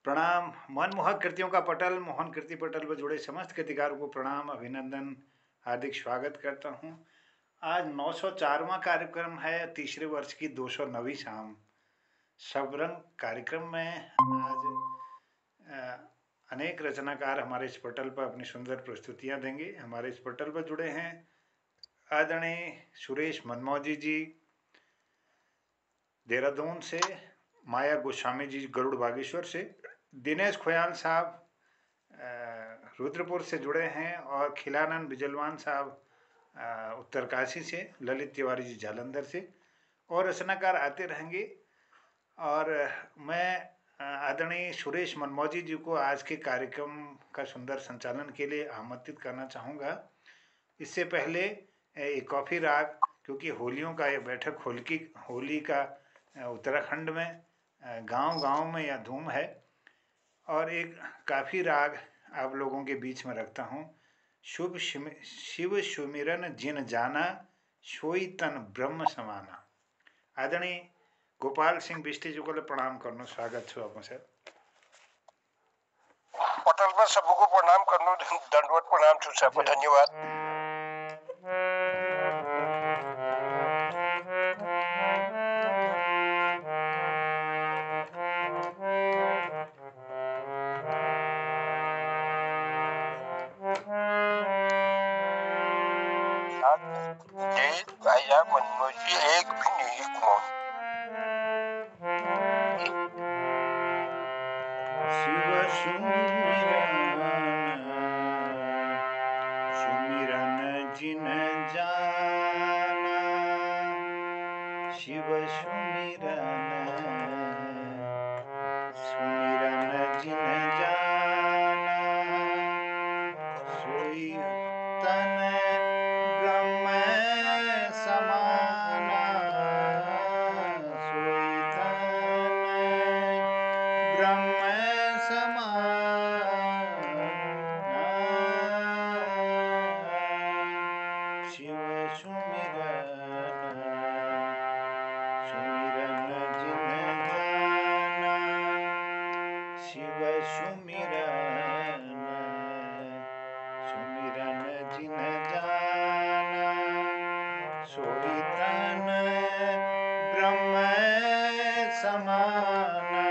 प्रणाम। मनमोहक कृतियों का पटल, मोहन कीर्ति पटल पर जुड़े समस्त कृतिकारों को प्रणाम, अभिनंदन, हार्दिक स्वागत करता हूँ। आज 904वां कार्यक्रम है, तीसरे वर्ष की 209वीं शाम। सबरंग कार्यक्रम में आज अनेक रचनाकार हमारे इस पटल पर अपनी सुंदर प्रस्तुतियाँ देंगे। हमारे इस पटल पर जुड़े हैं आदरणीय सुरेश मनमौजी जी देहरादून से, माया गोस्वामी जी गरुड़ बागेश्वर से, दिनेश खोयाल साहब रुद्रपुर से जुड़े हैं और खिलानंद बिजलवान साहब उत्तरकाशी से, ललित तिवारी जी जालंधर से, और रचनाकार आते रहेंगे। और मैं आदरणीय सुरेश मनमौजी जी को आज के कार्यक्रम का सुंदर संचालन के लिए आमंत्रित करना चाहूँगा। इससे पहले एक कॉफ़ी राग, क्योंकि होलियों का ये बैठक होली का उत्तराखंड में गांव-गांव में यह धूम है, और एक काफ़ी राग आप लोगों के बीच में रखता हूँ। शिव सुमिरन जिन जाना, सोई तन ब्रह्म समाना। आदरणीय गोपाल सिंह बिष्टी जी को प्रणाम करनो, स्वागत छो आपको सर। पटल पर सबको प्रणाम करनो, दंडवत प्रणाम छो सबको, धन्यवाद। भाई यार मनमोजी एक भी नहीं कौन शिव सुमिरन जिन जाना, शिव सुमिरन जिन जाना, सोई तन ब्रह्म समाना, सोई तन ब्रह्म समाना। शिव सुमिरन जिन जाना, शिव सुमिरन जिन जाना, सोई तन ब्रह्म समाना,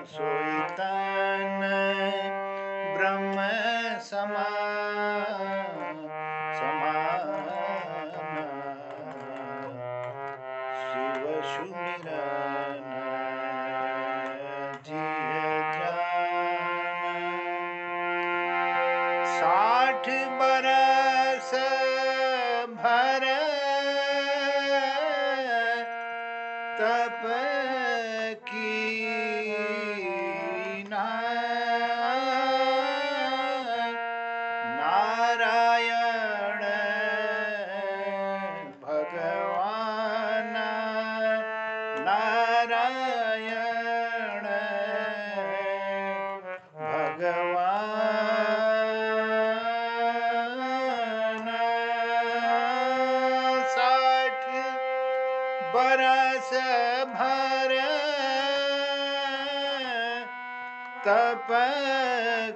सोई तन ब्रह्म समाना। शिव सुमिरन जिय जाना, 60 बरस भर तप कीना, नारायण भगवान, नारायण भगवान। 60 बरस भर तप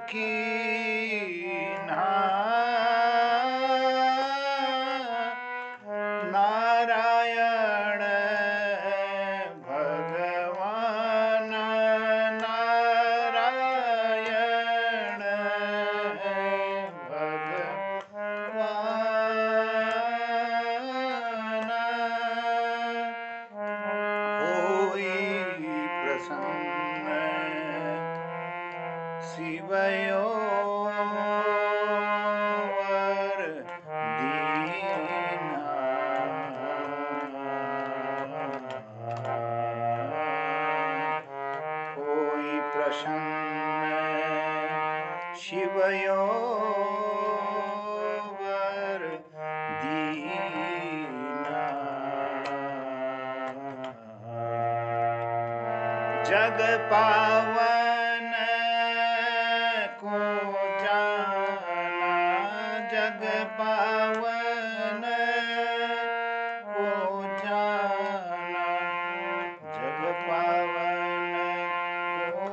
कीन्हा, नारायण भगवान, नारायण भगवान। होई प्रसन्न शिवयोवर दीना, होई प्रसन्न शिवयोवर दीना। जग पावन को जाना, जग पावन को जाना, जग पावन को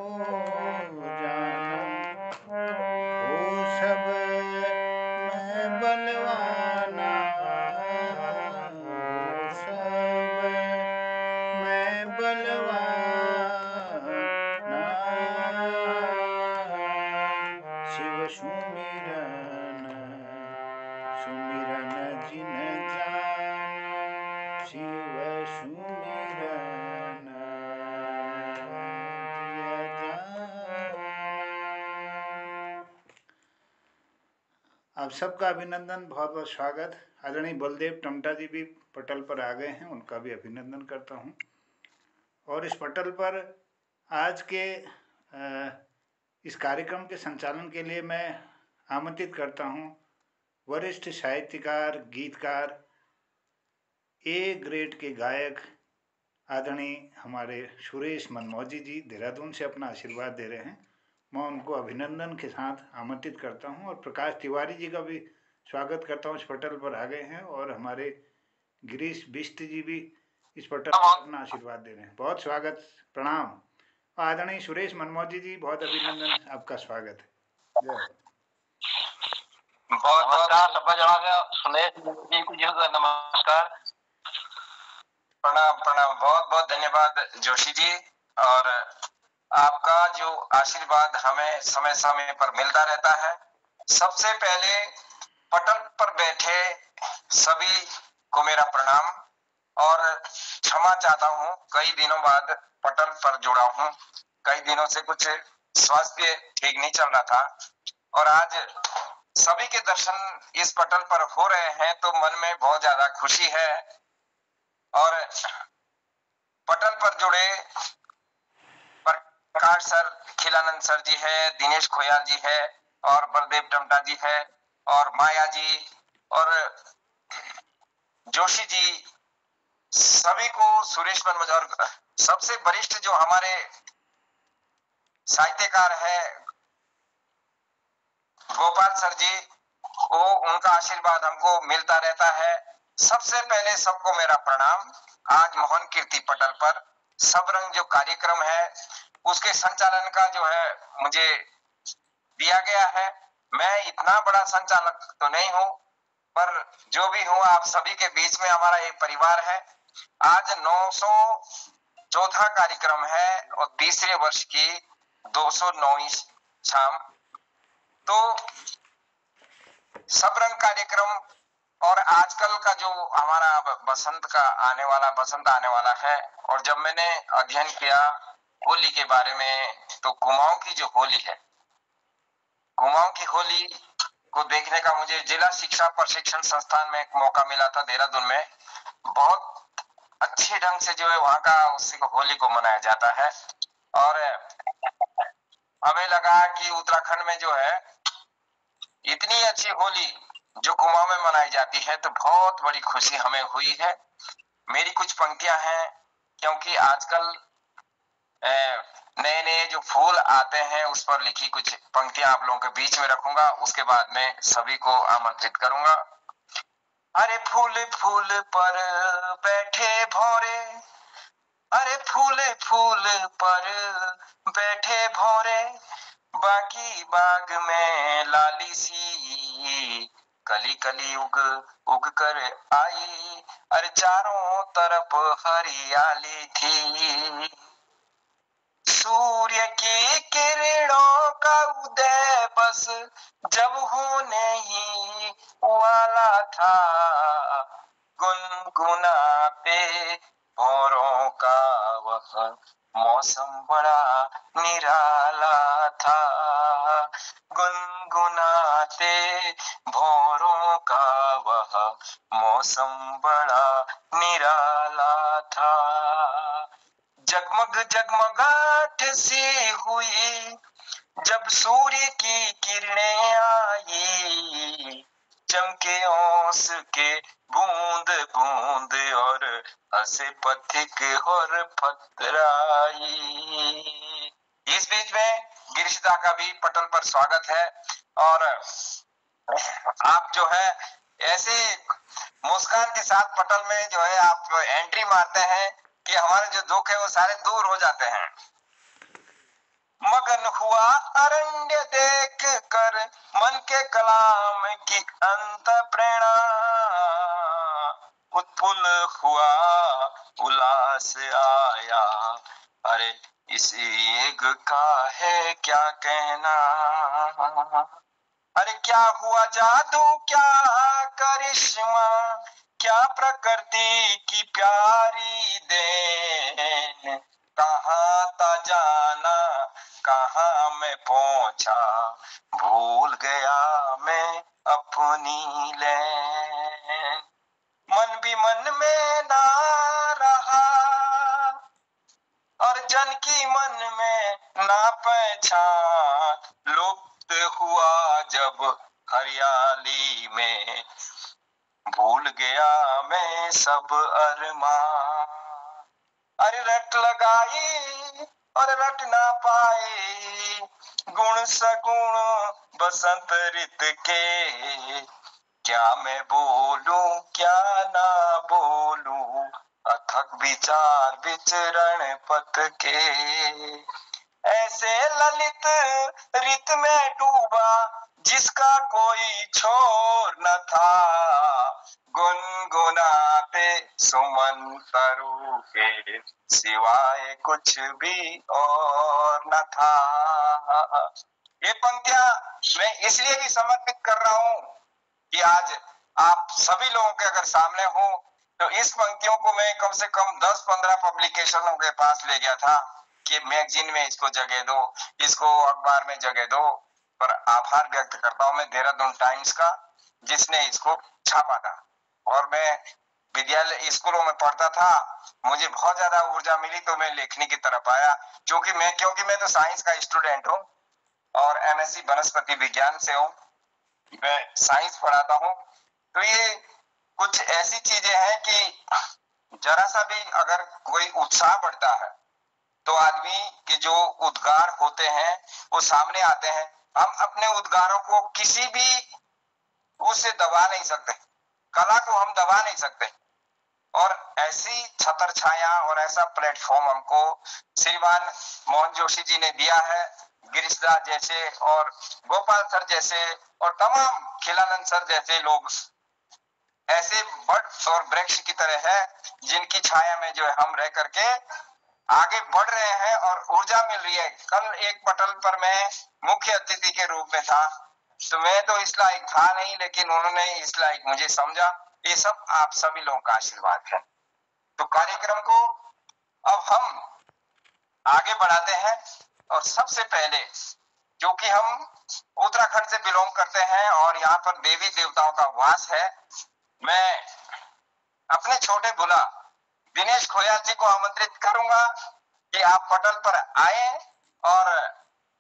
आप सबका अभिनंदन, बहुत बहुत स्वागत। आदरणीय बलदेव टमटा जी भी पटल पर आ गए हैं, उनका भी अभिनंदन करता हूं। और इस पटल पर आज के इस कार्यक्रम के संचालन के लिए मैं आमंत्रित करता हूं वरिष्ठ साहित्यकार, गीतकार, ए ग्रेड के गायक आदरणीय हमारे सुरेश मनमोजी जी देहरादून से अपना आशीर्वाद दे रहे हैं। मैं उनको अभिनंदन के साथ आमंत्रित करता हूं और प्रकाश तिवारी जी का भी स्वागत करता हूं। इस पटल पर आ गए हैं और हमारे गिरीश बिष्ट जी भी इस पटल पर अपना आशीर्वाद दे रहे हैं। बहुत स्वागत, प्रणाम। आदरणीय सुरेश मनमोजी जी, बहुत अभिनंदन, आपका स्वागत है। जय। बहुत बहुत सुरेश जी को नमस्कार, प्रणाम प्रणाम, बहुत बहुत धन्यवाद जोशी जी। और आपका जो आशीर्वाद हमें समय समय पर मिलता रहता है। सबसे पहले पटल पर बैठे सभी को मेरा प्रणाम और क्षमा चाहता हूं, कई दिनों बाद पटल पर जुड़ा हूं। कई दिनों से कुछ स्वास्थ्य ठीक नहीं चल रहा था और आज सभी के दर्शन इस पटल पर हो रहे हैं तो मन में बहुत ज्यादा खुशी है। और पटल पर जुड़े प्रकाश सर, खिलानंद सर जी है, दिनेश खोयाल जी है और बलदेव टमटा जी है और माया जी और जोशी जी, सभी को, सुरेश मनमोजी, और सबसे वरिष्ठ जो हमारे साहित्यकार है गोपाल सर जी, वो, उनका आशीर्वाद हमको मिलता रहता है। सबसे पहले सबको मेरा प्रणाम। आज मोहन कीर्ति पटल पर सब रंग जो कार्यक्रम है उसके संचालन का जो है मुझे दिया गया है। मैं इतना बड़ा संचालक तो नहीं हूं, पर जो भी हूं आप सभी के बीच में हमारा एक परिवार है। आज 904वां कार्यक्रम है और तीसरे वर्ष की 209वीं शाम। तो सब रंग कार्यक्रम और आजकल का जो हमारा बसंत आने वाला है, और जब मैंने अध्ययन किया होली के बारे में तो कुमाऊं की जो होली है, कुमाऊं की होली को देखने का मुझे जिला शिक्षा प्रशिक्षण संस्थान में एक मौका मिला था देहरादून में। बहुत अच्छे ढंग से जो है वहां का उसी को होली को मनाया जाता है और हमें लगा कि उत्तराखंड में जो है इतनी अच्छी होली जो कुमाऊं में मनाई जाती है तो बहुत बड़ी खुशी हमें हुई है। मेरी कुछ पंक्तियां हैं, क्योंकि आजकल नए नए जो फूल आते हैं उस पर लिखी कुछ पंक्तियां आप लोगों के बीच में रखूंगा, उसके बाद में सभी को आमंत्रित करूंगा। अरे फूल फूल पर बैठे भौरे, अरे फूल फूल पर बैठे भौरे, बाकी बाग में लाली सी कली कली उग उग कर आई, अरे चारों तरफ हरियाली थी। सूर्य की किरणों का उदय बस जब होने ही वाला था, गुनगुनाते भौरों का वह मौसम बड़ा निराला था, गुनगुनाते भौरों का वह मौसम बड़ा निराला था। जगमग जगमगाहट सी हुई जब सूर्य की किरणें आई, चमके ओस के बूंद बूंद और हंसे पथिक और पथराई। इस बीच में गिरिशदा का भी पटल पर स्वागत है और आप जो है ऐसे मुस्कान के साथ पटल में जो है आप एंट्री मारते हैं कि हमारे जो दुख है वो सारे दूर हो जाते हैं। मगन हुआ अरण्य देख कर मन के कलाम की अंत प्रेरणा, उत्फुल्ल हुआ उल्लास आया, अरे इस युग का है क्या कहना। अरे क्या हुआ जादू, क्या करिश्मा, क्या प्रकृति की प्यारी देन, कहाँ था जाना कहाँ मैं पहुंचा, भूल गया मैं अपना जन की मन में ना पहचान, लुप्त हुआ जब हरियाली में, भूल गया मैं सब अरमान। अरे रट लगाई और रट ना पाए, गुण सगुण बसंत ऋत के, क्या मैं बोलूं क्या ना बोलूं, अथक विचार विचरण पथ के। ऐसे ललित ऋत में डूबा जिसका कोई छोर न था, गुनगुनाते सुमन तरु के सिवाय कुछ भी और न था। ये पंक्तियां मैं इसलिए भी समर्पित कर रहा हूं कि आज आप सभी लोगों के अगर सामने हो तो इस पंक्तियों को मैं कम से कम 10-15 पब्लिकेशनों के पास ले गया था कि मैगजीन में इसको जगह दो, इसको अखबार में जगह दो, पर आभार व्यक्त करता हूं मैं देहरादून टाइम्स का जिसने इसको छापा था। और मैं विद्यालय स्कूलों में पढ़ता था, मुझे बहुत ज्यादा ऊर्जा मिली तो मैं लेखनी की तरफ आया, क्योंकि मैं तो साइंस का स्टूडेंट हूँ और एमएससी वनस्पति विज्ञान से हूँ, मैं साइंस पढ़ाता हूँ। तो ये कुछ ऐसी चीजें हैं कि जरा सा भी अगर कोई उत्साह बढ़ता है तो आदमी के जो उद्गार होते हैं वो सामने आते हैं। हम अपने उद्गारों को किसी भी उससे दबा नहीं सकते, कला को हम दबा नहीं सकते। और ऐसी छतर छाया और ऐसा प्लेटफॉर्म हमको श्रीमान मोहन जोशी जी ने दिया है, गिरीशदास जैसे और गोपाल सर जैसे और तमाम खिलानंद सर जैसे लोग ऐसे बर्ड और वृक्ष की तरह है जिनकी छाया में जो है हम रह करके आगे बढ़ रहे हैं और ऊर्जा मिल रही है। कल एक पटल पर मैं मुख्य अतिथि के रूप में था, तो मैं तो इस लायक था नहीं, लेकिन उन्होंने इस लायक मुझे समझा। ये सब आप सभी लोगों का आशीर्वाद है। तो कार्यक्रम को अब हम आगे बढ़ाते हैं और सबसे पहले क्योंकि हम उत्तराखंड से बिलोंग करते हैं और यहाँ पर देवी देवताओं का वास है, मैं अपने छोटे भुला दिनेश खोयाल जी को आमंत्रित करूंगा कि आप पटल पर आए और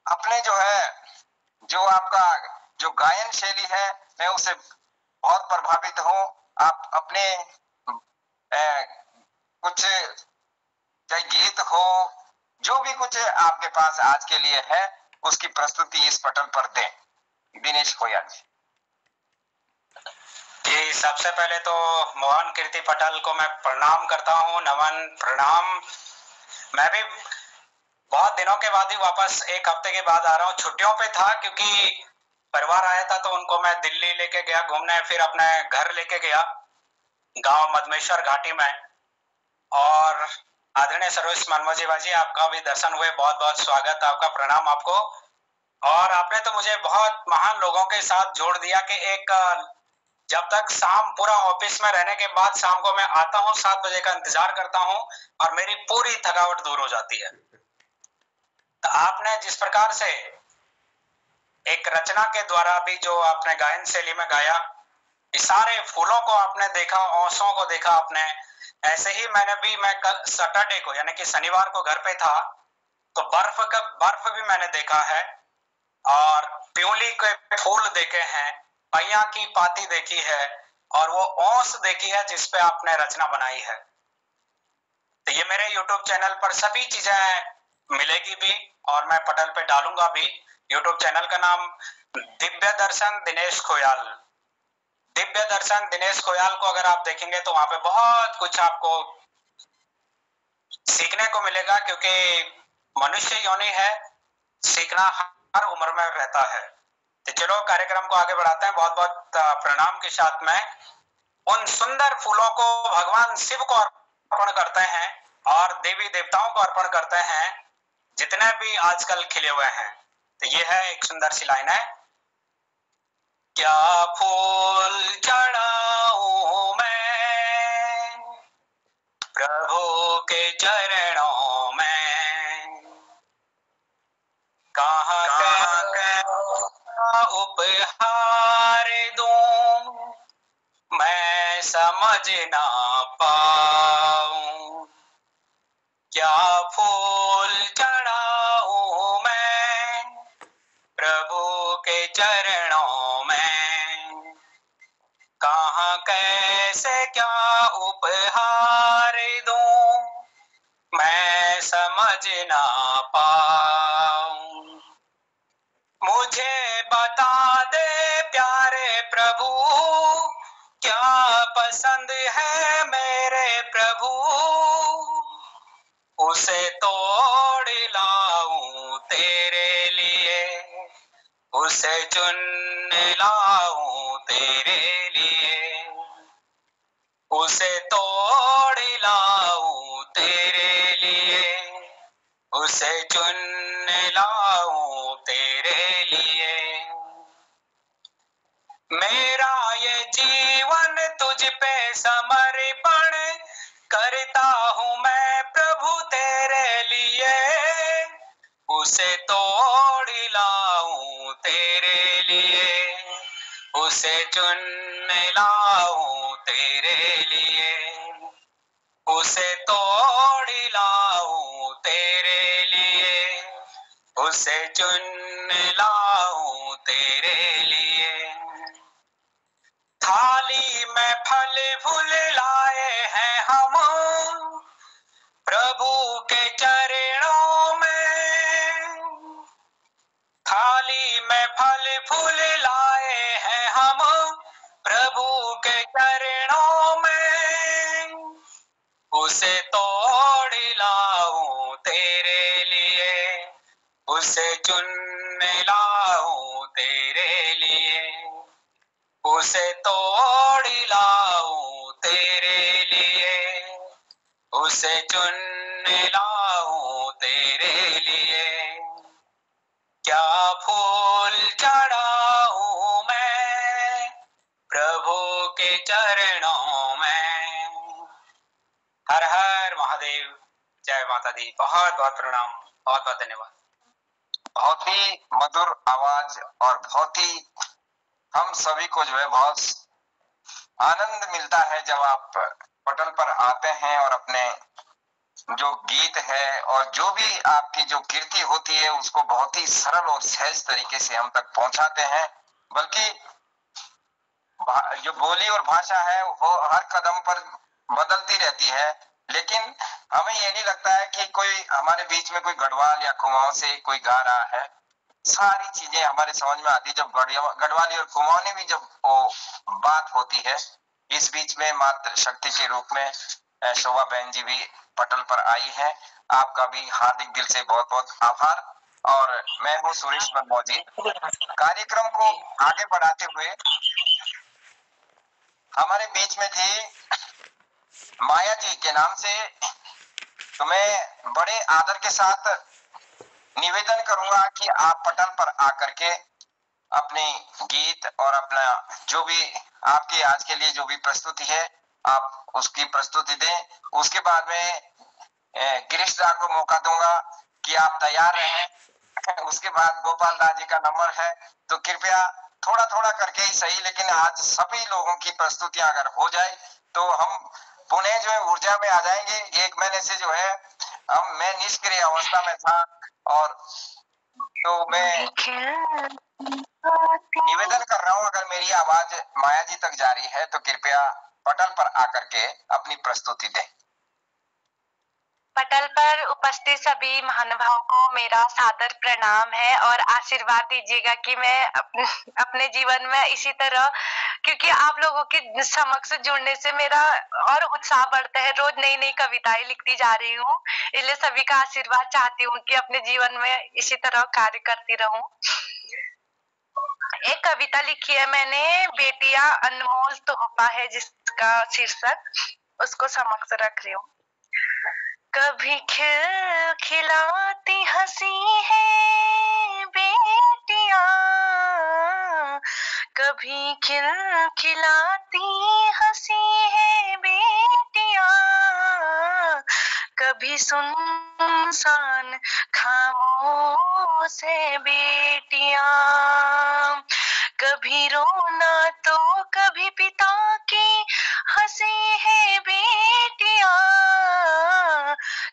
अपने जो आपका जो गायन शैली है मैं उससे बहुत प्रभावित हूं। आप अपने कुछ चाहे गीत हो, जो भी कुछ आपके पास आज के लिए है उसकी प्रस्तुति इस पटल पर दें। दिनेश खोयाल जी। जी, सबसे पहले तो मोहन कीर्ति पटेल को मैं प्रणाम करता हूँ, नमन प्रणाम। मैं भी बहुत दिनों के बाद ही वापस एक हफ्ते के बाद आ रहा हूँ, छुट्टियों पे था क्योंकि परिवार आया था तो उनको मैं दिल्ली लेके गया घूमने, फिर अपने घर लेके गया गांव मधमेश्वर घाटी में। और आदरणीय सर्वेश मनमोजी बाजी, आपका भी दर्शन हुए, बहुत बहुत स्वागत, आपका प्रणाम आपको। और आपने तो मुझे बहुत महान लोगों के साथ जोड़ दिया कि एक जब तक शाम पूरा ऑफिस में रहने के बाद शाम को मैं आता हूँ 7 बजे का इंतजार करता हूँ और मेरी पूरी थकावट दूर हो जाती है। तो आपने जिस प्रकार से एक रचना के द्वारा भी जो आपने गायन शैली में गाया, इस सारे फूलों को आपने देखा, ओसों को देखा आपने, ऐसे ही मैं कल सैटरडे को यानी कि शनिवार को घर पे था तो बर्फ भी मैंने देखा है और प्यूली के फूल देखे हैं, पैया की पाती देखी है और वो ओस देखी है जिसपे आपने रचना बनाई है। तो ये मेरे YouTube चैनल पर सभी चीजें मिलेगी भी और मैं पटल पे डालूंगा भी। YouTube चैनल का नाम दिव्य दर्शन दिनेश खोयाल। दिव्य दर्शन दिनेश खोयाल को अगर आप देखेंगे तो वहां पे बहुत कुछ आपको सीखने को मिलेगा, क्योंकि मनुष्य योनि है, सीखना हर उम्र में रहता है। तो चलो कार्यक्रम को आगे बढ़ाते हैं। बहुत बहुत प्रणाम के साथ में उन सुंदर फूलों को भगवान शिव को अर्पण करते हैं और देवी देवताओं को अर्पण करते हैं जितने भी आजकल खिले हुए हैं। तो ये है एक सुंदर सी लाइन है, क्या फूल चढ़ाऊं मैं प्रभु के चरणों में, कहाँ उपहार दूं मैं समझ ना पाऊं, क्या फूल चढ़ाऊं मैं प्रभु के चरणों में, कहाँ कैसे क्या उपहार दूं मैं समझ ना पाऊं। मुझे बता दे प्यारे प्रभु, क्या पसंद है मेरे प्रभु, उसे तोड़ लाऊं तेरे लिए, उसे चुन लाऊं तेरे लिए, उसे तोड़ लाऊं तेरे लिए, उसे चुन लाऊं तेरे लिए। मेरा ये जीवन तुझ पे समर्पण करता हूँ मैं प्रभु तेरे लिए, उसे तोड़ लाऊं तेरे लिए, उसे चुन लाऊं तेरे लिए, उसे तोड़ लाऊं तेरे लिए, उसे चुन लाऊं तेरे लिए। थाली में फल फूल लाए हैं हम प्रभु के चरणों में, थाली में फल फूल लाए हैं हम प्रभु के चरणों में, उसे तोड़ लाऊं तेरे लिए, उसे चुन लाऊं तेरे लिए, उसे तोड़ लाऊं तेरे लिए, उसे चुन लाऊं तेरे लिए। क्या फूल चढ़ाऊं मैं प्रभु के चरणों में। हर हर महादेव, जय माता दी। बहुत बहुत प्रणाम, बहुत बहुत धन्यवाद। बहुत ही मधुर आवाज और बहुत ही हम सभी को जो है बहुत आनंद मिलता है जब आप पटल पर आते हैं और अपने जो गीत है और जो भी आपकी जो कीर्ति होती है उसको बहुत ही सरल और सहज तरीके से हम तक पहुंचाते हैं। बल्कि जो बोली और भाषा है वो हर कदम पर बदलती रहती है, लेकिन हमें ये नहीं लगता है कि कोई हमारे बीच में कोई गढ़वाल या कुमाऊं से कोई गा रहा है। सारी चीजें हमारे समझ में आती है जब गढ़वाली और कुमाऊनी भी जब वो बात होती है। इस बीच में मातृ शक्ति के रूप में शोभा बहन जी भी पटल पर आई है। आपका भी हार्दिक दिल से बहुत बहुत आभार। और मैं हूँ सुरेश मनमोजी। कार्यक्रम को आगे बढ़ाते हुए हमारे बीच में थी माया जी के नाम से, तो मैं बड़े आदर के साथ निवेदन करूंगा कि आप पटल पर आकर के अपने गीत और अपना जो भी आपकी आज के लिए जो भी प्रस्तुति है आप उसकी प्रस्तुति दें। उसके बाद में गिरीश दा को मौका दूंगा कि आप तैयार रहें। उसके बाद गोपाल दास जी का नंबर है, तो कृपया थोड़ा थोड़ा करके ही सही, लेकिन आज सभी लोगों की प्रस्तुतियां अगर हो जाए तो हम पुणे जो है ऊर्जा में आ जाएंगे। 1 महीने से जो है मैं निष्क्रिय अवस्था में था, और तो मैं निवेदन कर रहा हूं अगर मेरी आवाज माया जी तक जा रही है तो कृपया पटल पर आकर के अपनी प्रस्तुति दें। पटल पर उपस्थित सभी महानुभावों को मेरा सादर प्रणाम है और आशीर्वाद दीजिएगा कि मैं अपने जीवन में इसी तरह, क्योंकि आप लोगों के समक्ष जुड़ने से मेरा और उत्साह बढ़ता है। रोज नई नई कविताएं लिखती जा रही हूँ, इसलिए सभी का आशीर्वाद चाहती हूँ कि अपने जीवन में इसी तरह कार्य करती रहूं। एक कविता लिखी है मैंने, बेटियां अनमोल तोहफा है जिसका शीर्षक, उसको समक्ष रख रही हूँ। कभी खिलखिलाती हंसी है बेटियां, कभी खिलखिलाती हंसी है बेटियां, कभी सुनसान खामोश है बेटियां, कभी रोना तो कभी पिता की हंसी है बेटियां,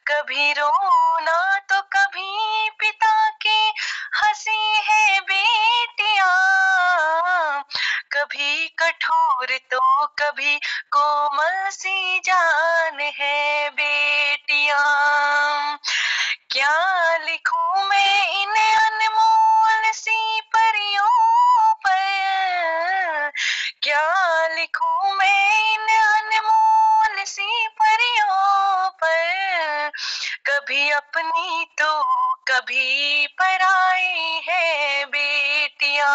कभी रोना तो कभी पिता की हंसी है बेटियां, कभी कठोर तो कभी कोमल सी जान है बेटियां। क्या लिखूं मैं इन अनमोल सी परियों पर, क्या लिखूं मैं इन अनमोल सी परियों पर, कभी अपनी तो कभी पराई है बेटियां।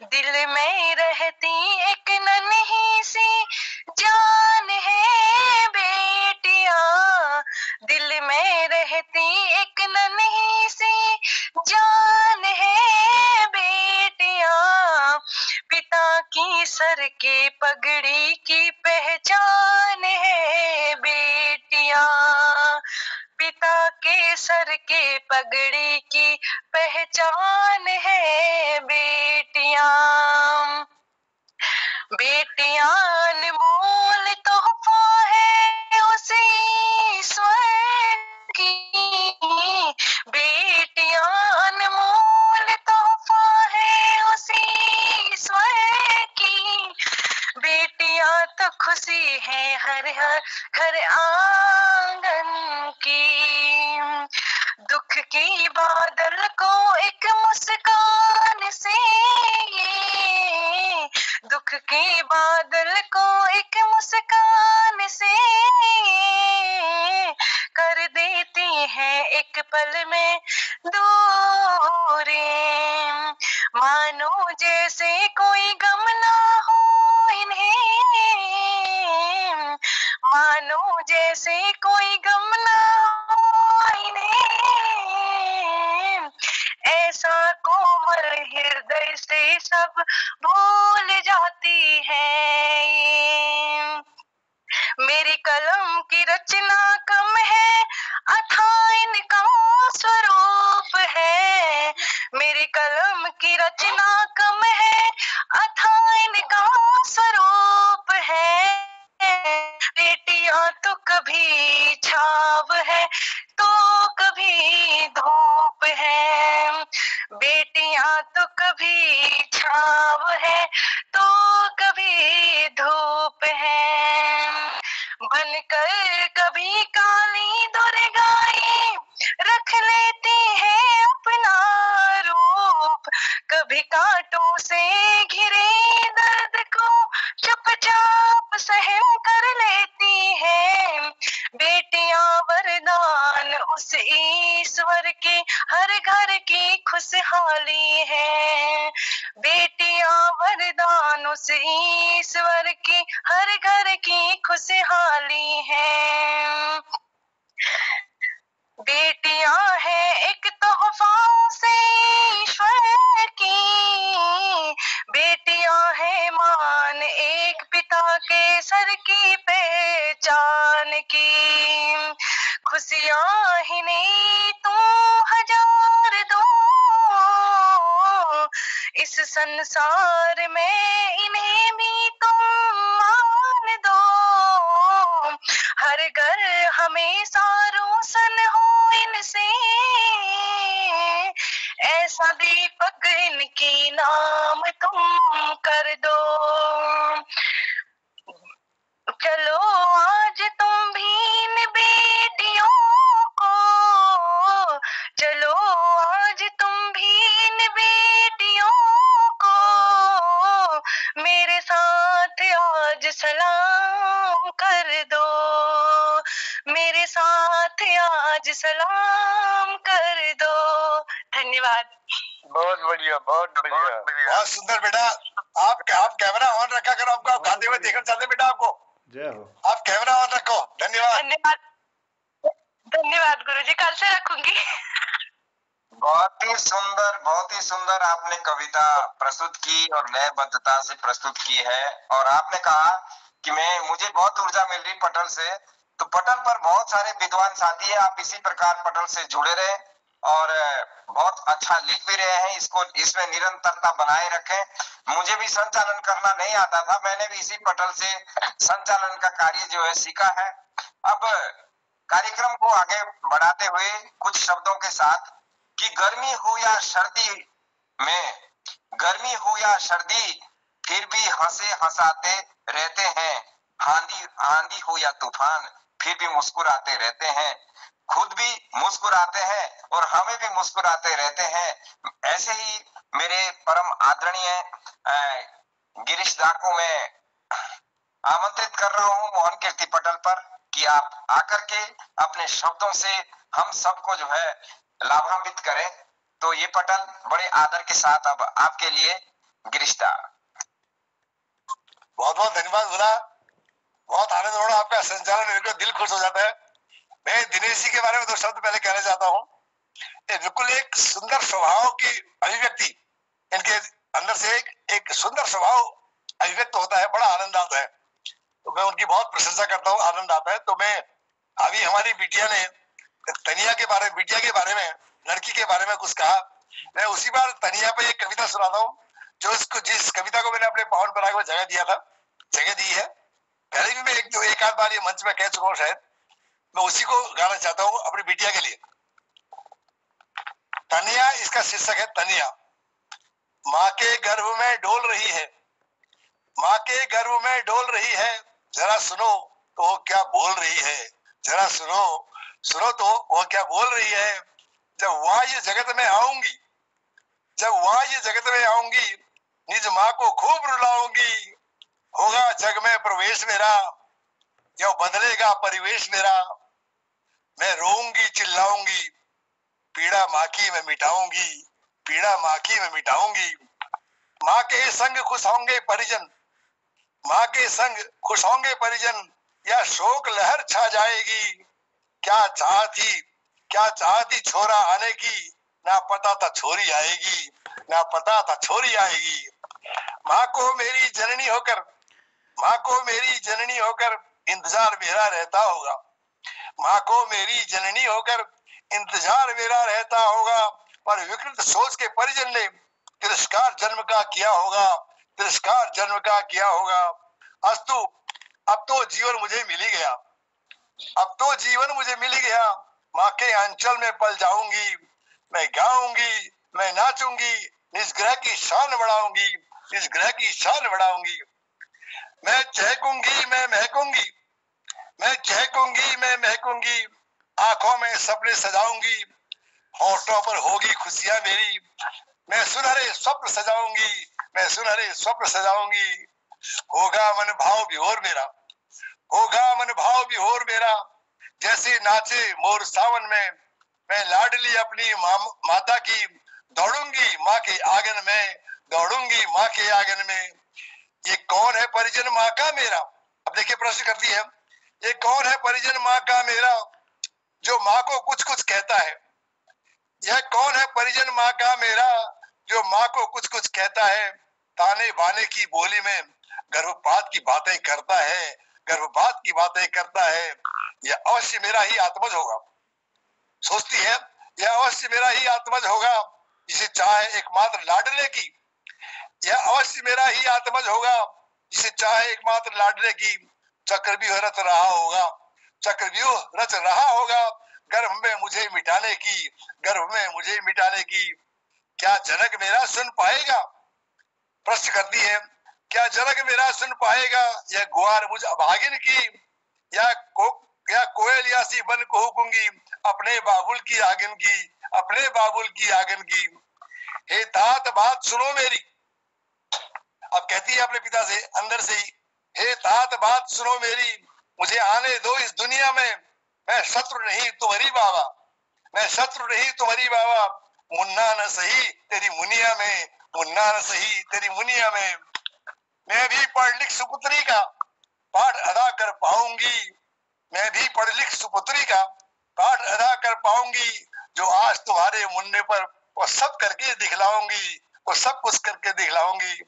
दिल में रहती एक नन्ही सी जान है बेटियां, दिल में रहती एक नन्ही सी जान है बेटियां। पिता की सर के पगड़ी की पहचान है बेटियां, पिता के सर के पगड़ी की पहचान है बेटियां। बेटियां अनमोल तोहफा है उस ईश्वर की, बेटियां अनमोल तोहफा है उस ईश्वर की। बेटियां तो खुशी है हर हर आंगन की, दुख की बादल को एक मुस्कान से, दुख के बादल को एक मुस्कान से कर देती है एक पल में दूरी। मानो जैसे कोई गम ना हो इन्हें, मानो जैसे कोई गम ना हो इन्हें, ऐसा कोमल हृदय से सब भूल जाती है ये। मेरी कलम की रचना कम है अथाह इनका स्वरूप है, मेरी कलम की रचना कम है अथाह इनका स्वरूप है। बेटियां तो कभी छाव है तो कभी धूप है, बेटियां तो कभी छाव है तो कभी धूप है। बनकर कभी काली दुर्गाएं रख लेती है अपना रूप, कभी कांटों से घिरे दर्द को चुपचाप सहन कर लेती है। बेटियां वरदान उस ईश्वर के हर घर की खुशहाली है, बेटियां वरदान उस ईश्वर की हर घर की खुशहाली है। बेटियां है एक तोहफा से ईश्वर की, बेटियां है मान एक पिता के सर की पहचान की। खुशियां ही नहीं तुम हजार दो इस संसार में, इन्हें भी तुम मान दो। हर घर हमेशा रोशन हो इनसे, ऐसा दीपक इनकी नाम तुम कर दो। चलो आज तुम भी इन बेटियों को, चलो आज तुम भी इन बेटियों को मेरे साथ आज सलाम कर दो, मेरे साथ आज सलाम कर दो। धन्यवाद। बहुत बढ़िया, बहुत बढ़िया, बहुत सुंदर बेटा। आप कैमरा ऑन रखा करो, आपको गाते हुए देखना चाहते बेटा आपको। जय हो। आप कैमरा ऑन रखो। धन्यवाद। धन्यवाद, धन्यवाद गुरुजी, कल से रखूंगी। बहुत ही सुंदर आपने कविता प्रस्तुत की और लयबद्धता से प्रस्तुत की है। और आपने कहा कि मुझे बहुत ऊर्जा मिल रही पटल से, तो पटल पर बहुत सारे विद्वान साथी है, आप इसी प्रकार पटल से जुड़े रहे और बहुत अच्छा लिख भी रहे हैं, इसमें निरंतरता बनाए रखें। मुझे भी संचालन करना नहीं आता था, मैंने भी इसी पटल से संचालन का कार्य जो है सीखा है। अब कार्यक्रम को आगे बढ़ाते हुए कुछ शब्दों के साथ कि गर्मी हो या सर्दी फिर भी हंसे हंसाते रहते हैं, आंधी हो या तूफान फिर भी मुस्कुराते रहते हैं, खुद भी मुस्कुराते हैं और हमें भी मुस्कुराते रहते हैं। ऐसे ही मेरे परम आदरणीय गिरीश दा को मैं आमंत्रित कर रहा हूं मोहन कीर्ति पटल पर कि आप आकर के अपने शब्दों से हम सबको जो है लाभान्वित करें। तो ये पटल बड़े आदर के साथ अब आपके लिए गिरीश दा। बहुत बहुत धन्यवाद बोला, बहुत आनंद हो रहा आपका संचालन, मेरे को दिल खुश हो जाता है। मैं दिनेश जी के बारे में दो शब्द पहले कहना चाहता हूँ। ये बिल्कुल एक सुंदर स्वभाव की अभिव्यक्ति, इनके अंदर से एक सुंदर स्वभाव अभिव्यक्त होता है, बड़ा आनंद आता है। तो मैं उनकी बहुत प्रशंसा करता हूँ, आनंद आता है। तो मैं अभी हमारी बिटिया ने बिटिया के बारे में, लड़की के बारे में कुछ कहा। मैं उसी बार तनिया पे एक कविता सुनाता हूँ, जिस कविता को मैंने अपने पावन पराग में जगह दी है। पहले भी मैं एक आध बार ये मंच में कह चुका हूँ शायद। मैं उसी को गाना चाहता हूँ अपनी बिटिया के लिए। तनिया, इसका शीर्षक है तनिया। माँ के गर्भ में डोल रही है, माँ के गर्भ में डोल रही है, जरा सुनो तो वो क्या बोल रही है, जरा सुनो तो वो क्या बोल रही है। जब वहां ये जगत में आऊंगी, निज माँ को खूब रुलाऊंगी। होगा जग में प्रवेश मेरा, या बदलेगा परिवेश मेरा। मैं रोऊंगी चिल्लाऊंगी, पीड़ा माँ की मैं मिटाऊंगी। माँ के संग खुश होंगे परिजन, या शोक लहर छा जाएगी। क्या चाहती छोरा आने की, ना पता था छोरी आएगी। माँ को मेरी जननी होकर इंतजार मेरा रहता होगा। पर विकृत सोच के परिजन ने तिरस्कार जन्म का किया होगा। अस्तु, अब तो जीवन मुझे मिल ही गया। माँ के अंचल में पल जाऊंगी, मैं गाऊंगी, मैं नाचूंगी, इस ग्रह की शान बढ़ाऊंगी। मैं चहकूंगी, मैं महकूंगी, आंखों में सपने सजाऊंगी, होठों पर होगी खुशियां मेरी। मैं सुनहरे स्वप्न सजाऊंगी। होगा मन भाव मेरा, जैसे नाचे मोर सावन में। मैं लाडली अपनी माता की, दौड़ूंगी माँ के आंगन में। ये कौन है परिजन माँ का मेरा? अब देखिए प्रश्न करती है, ये कौन है परिजन माँ का मेरा, जो माँ को कुछ कहता है। यह कौन है परिजन माँ का मेरा, जो माँ को कुछ कहता है। ताने बाने की बोली में गर्भपात की बातें करता है। यह अवश्य मेरा ही आत्मज होगा, सोचती है, यह अवश्य मेरा ही आत्मज होगा, जिसे चाहे एकमात्र लाडले की। यह अवश्य मेरा ही आत्मज होगा, जिसे चाहे एकमात्र लाडले की। चक्रव्यूह रच रहा होगा, गर्भ में मुझे मिटाने की। क्या जनक मेरा सुन पाएगा? प्रश्न करती है, क्या जनक मेरा सुन पाएगा यह गुहार मुझ अभागिन की। या कोयल या सी बन कहूंगी अपने बाबुल की आंगन की। हे तात बात सुनो मेरी। अब कहती है अपने पिता से अंदर से ही, हे तात बात सुनो मेरी, मुझे आने दो इस दुनिया में। मैं शत्रु नहीं तुम्हारी बाबा, मुन्ना न सही तेरी मुनिया में। मैं भी पढ़ लिख सुपुत्री का पाठ अदा कर पाऊंगी, जो आज तुम्हारे मुन्ने पर वो सब कुछ करके दिखलाऊंगी।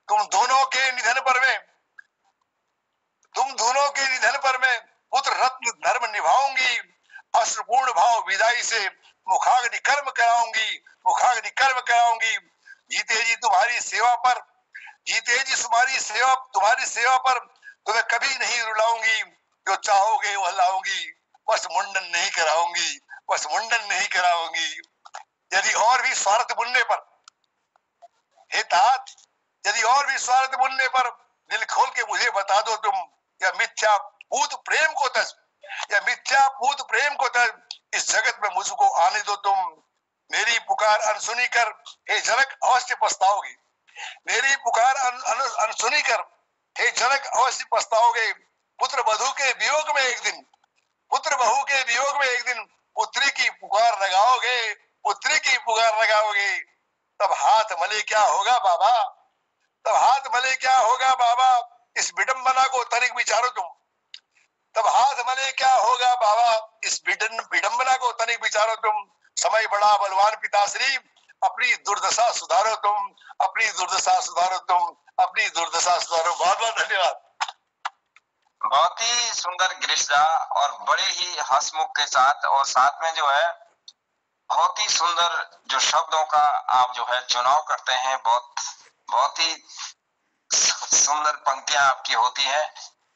तुम दोनों के निधन पर मैं पुत्र रत्न धर्म निभाऊंगी। अश्रुपूर्ण भाव विदाई से मुखाग्नि कर्म कराऊंगी। जीते जी तुम्हारी सेवा पर तुम्हें कभी नहीं रुलाऊंगी। जो चाहोगे वह लाऊंगी, बस मुंडन नहीं कराऊंगी, बस मुंडन नहीं कराऊंगी। यदि और भी स्वार्थ बुनने पर, हे तात, यदि और भी स्वार्थ बुनने पर दिल खोल के मुझे बता दो तुम, या मिथ्या भूत प्रेम को तज, या मिथ्या भूत प्रेम को तज इस जगत में मुझको आने दो तुम। मेरी पुकार अनसुनी कर हे जनक अवश्य पछताओगे, मेरी पुकार अनसुनी कर हे जनक अवश्य पछताओगे। पुत्र बधू के वियोग में एक दिन, पुत्र बहू के वियोग में एक दिन पुत्री की पुकार लगाओगे, पुत्री की पुकार लगाओगे। तब हाथ मले क्या होगा बाबा, तब हाथ मले क्या होगा बाबा, इस विडंबना को तनिक विचारो तुम। तब हाथ मले क्या होगा बाबा, इस विडंबना को तनिक विचारो तुम। समय बड़ा बलवान पिताश्री, अपनी दुर्दशा सुधारो तुम, अपनी दुर्दशा सुधारो तुम, अपनी दुर्दशा सुधारो। बहुत बहुत धन्यवाद। बहुत ही सुंदर गिरीशदा, और बड़े ही हंसमुख के साथ, और साथ में जो है बहुत ही सुंदर जो शब्दों का आप जो है चुनाव करते हैं, बहुत ही सुंदर पंक्तियां आपकी होती हैं,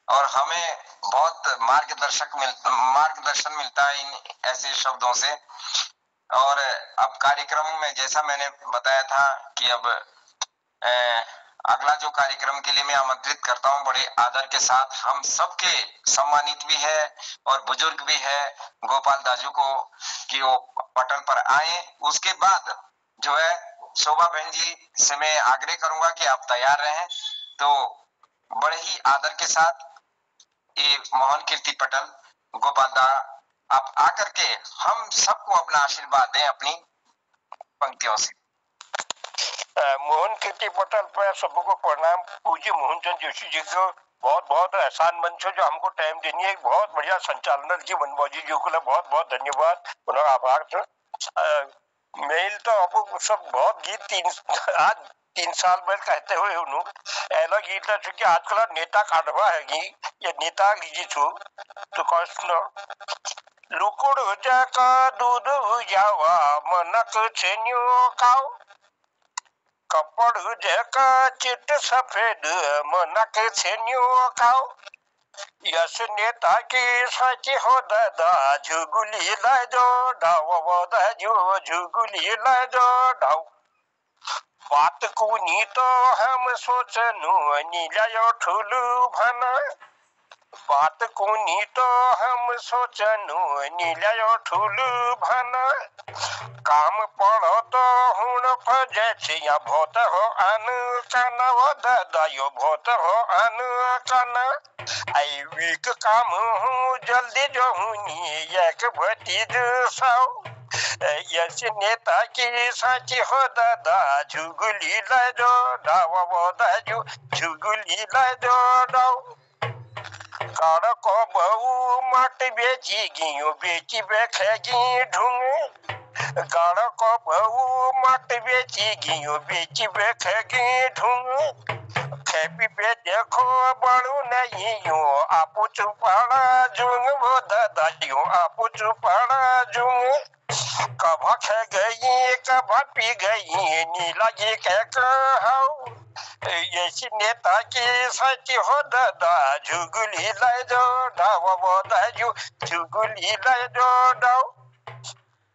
और हमें बहुत मार्गदर्शन मिलता है इन ऐसे शब्दों से। और अब कार्यक्रम में जैसा मैंने बताया था कि अब अगला जो कार्यक्रम के लिए मैं आमंत्रित करता हूं बड़े आदर के साथ, हम सबके सम्मानित भी है और बुजुर्ग भी है गोपाल दाजू को, कि वो पटल पर आए। उसके बाद जो है शोभा बहन जी से मैं आग्रह करूंगा कि आप तैयार रहें। तो बड़े ही आदर के साथ ये मोहन कीर्ति पटल गोपाल दा, आप आकर के हम सबको अपना आशीर्वाद दें अपनी पंक्तियों से। मोहन कीर्ति पटल पर सबको प्रणाम। पूज्य मोहनचंद जोशी जी को बहुत बहुत एहसान मंच जो हमको टाइम देनी है। बहुत बढ़िया संचालन जी मनमोजी जी को बहुत बहुत धन्यवाद, उन्हें आभार। मेल तो आपको सब बहुत गीत आज 3 साल में कहते हुए उन्होंने ऐला गीत चूंकि आजकल नेता काढ़वा है ये नेता लीजिए तो कौन लुकुड़ जाका दूध जावा मनक छेन्यो काओ, कपड़ जका चिट सफेद मनक छेन्यो काओ। यस नेता की सच हो दादा झुगुली ला जो डाव दाजू झुगुली ला जो डाव। बात को नी तो हम सोचनु नीला ठुलू भना, बात को नी तो हम सोचनु नीला ठुलू भना। काम पड़ो तो हुण फजे या भोत हो अन काना वो दादा यो भोत हो अन काना। आई वीक काम हूँ जल्दी जो हूँ एक भतीज साओ। यस नेता की साची हो दादा झुगुली ला जो डाव वो दाजू झुगुली ला जो डाव। काड़ को बहु मट बेची गियो बेची बेखेगी ढूंगे, गाड़ को बहु मट बेची गियो बेची बेखेगी ढूंगे। खेपी पे देखो बड़ू नहीं यूं आपू चुपाड़ा जुंग वो दादा यूं आपू चुपाड़ा जुंग। कभा खे गई कभा पी गई नीला ये कह कहाऊ। यस नेता की सच हो दादा झुगुली ला जो डाव वो दाजू झुगुली ला जो डाव।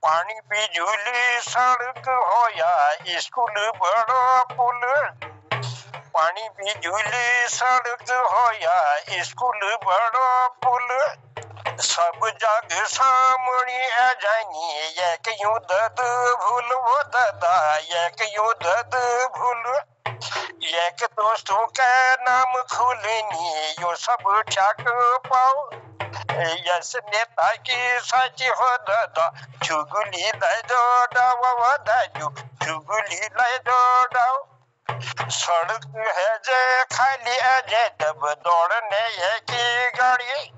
पानी बिजुली सड़क हो या स्कूल बड़ो पुल, पानी बिजुली सड़क हो या स्कूल बड़ो पुल। सब जग सामने आ जानी एक यूं दद भूल वो दादा एक यूं दद भूल। एक दोस्तों का नाम खुलनी यो सब ठाक पाओ। यस नेता की सच हो दादा झुगुली ला जो डाव दाजू झुगुली ला जो डाव। सड़क है जे खाली अजय जब दौड़ने की गाड़ी,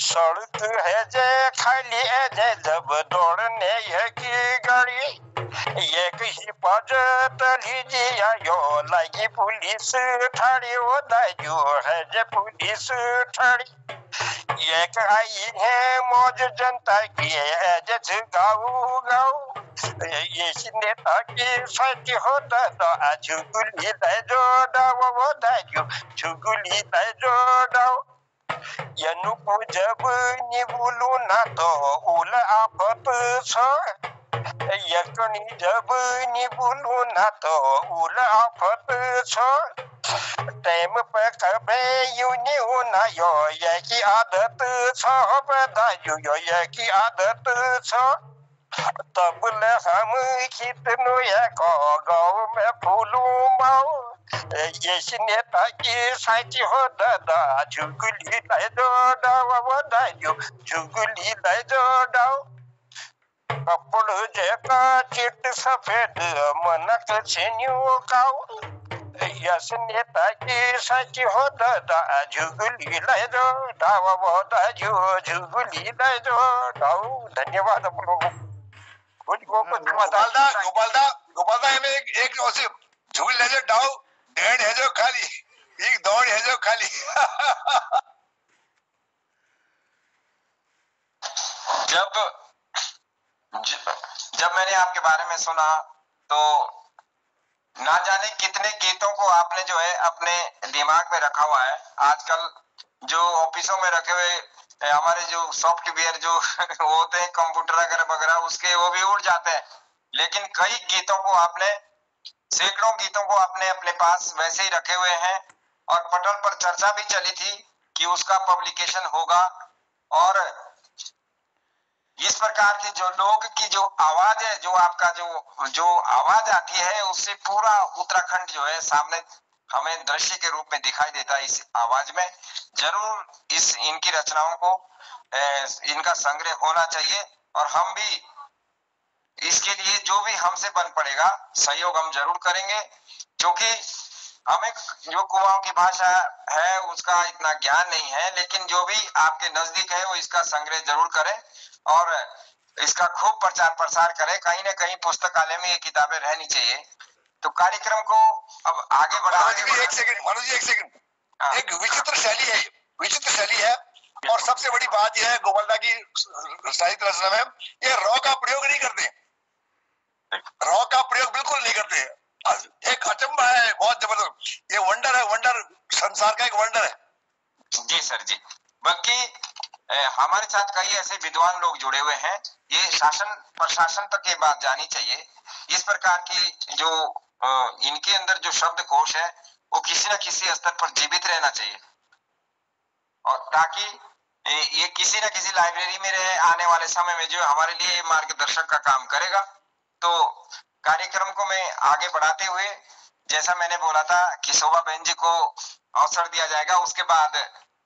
सड़क है जे खाली अजय जब दौड़ने की गाड़ी। एक हिफाजत लीजिए यो लगी पुलिस ठाड़ी वो दाजू है जे पुलिस ठाड़ी। एक आई है मौज जनता की एज गाऊ गाऊ। ये नेता की सच हो दादा झुगुली ला जो डाव वो दाजू झुगुली ला जो डाव। यनुको जब नि बोलू ना तो उल आफत छ यकनी जब नि बोलू ना तो उल आफत छ टाइम पे कबे युनि होना यो ये की आदत छ बदायु यो ये की आदत छ तब ले हम कितनो ये को गाँव में फूलू माओ ये नेताजी साची हो दादा झुगली लाई दो डावा वदायु झुगली लाई दो डाव कपड़ जेका चिट सफेद मनक छेन्यू काऊ यस नेताजी साची हो दादा झुगली लाई दो डावा वदायु झुगली लाई दो डाव। धन्यवाद। गोपालदा में एक झूल ले जो डाउ डेढ़ है जो खाली एक दौड़ है जो खाली जब मैंने आपके बारे में सुना तो ना जाने कितने गीतों को आपने जो है अपने दिमाग में रखा हुआ है। आजकल जो ऑफिसों में रखे हुए हमारे जो सॉफ्टवेयर जो होते हैं कंप्यूटर वगैरह उसके वो भी उड़ जाते हैं, लेकिन कई गीतों को आपने सैकड़ों गीतों को आपने अपने पास वैसे ही रखे हुए हैं और पटल पर चर्चा भी चली थी कि उसका पब्लिकेशन होगा। और इस प्रकार की जो लोग की जो आवाज है, जो आपका जो आवाज आती है उससे पूरा उत्तराखंड जो है सामने हमें दृश्य के रूप में दिखाई देता है। इस आवाज में जरूर इनकी रचनाओं को इनका संग्रह होना चाहिए और हम भी इसके लिए जो भी हमसे बन पड़ेगा सहयोग हम जरूर करेंगे, क्योंकि हमें जो कुमाऊं की भाषा है उसका इतना ज्ञान नहीं है, लेकिन जो भी आपके नजदीक है वो इसका संग्रह जरूर करें और इसका खूब प्रचार प्रसार करें। कहीं ना कहीं पुस्तकालय में ये किताबें रहनी चाहिए। तो कार्यक्रम को अब आगे बढ़ाने एक सेकंड एक विचित्र शैली है और सबसे बड़ी बात यह है गोपालदा की साहित्य रचना में ये रॉ का प्रयोग नहीं करते, रॉ का प्रयोग बिल्कुल नहीं करते। एक अचंबा है बहुत जबरदस्त, ये वंडर है, वंडर संसार का एक वंडर है। जी सर जी, बल्कि हमारे साथ कई ऐसे विद्वान लोग जुड़े हुए हैं, ये शासन प्रशासन तक ये बात जानी चाहिए। इस प्रकार की जो इनके अंदर जो शब्दकोश है वो किसी न किसी स्तर पर जीवित रहना चाहिए और ताकि ये किसी न किसी लाइब्रेरी में रहे, आने वाले समय में जो हमारे लिए मार्गदर्शक का काम करेगा। तो कार्यक्रम को मैं आगे बढ़ाते हुए जैसा मैंने बोला था कि शोभा बहन जी को अवसर दिया जाएगा, उसके बाद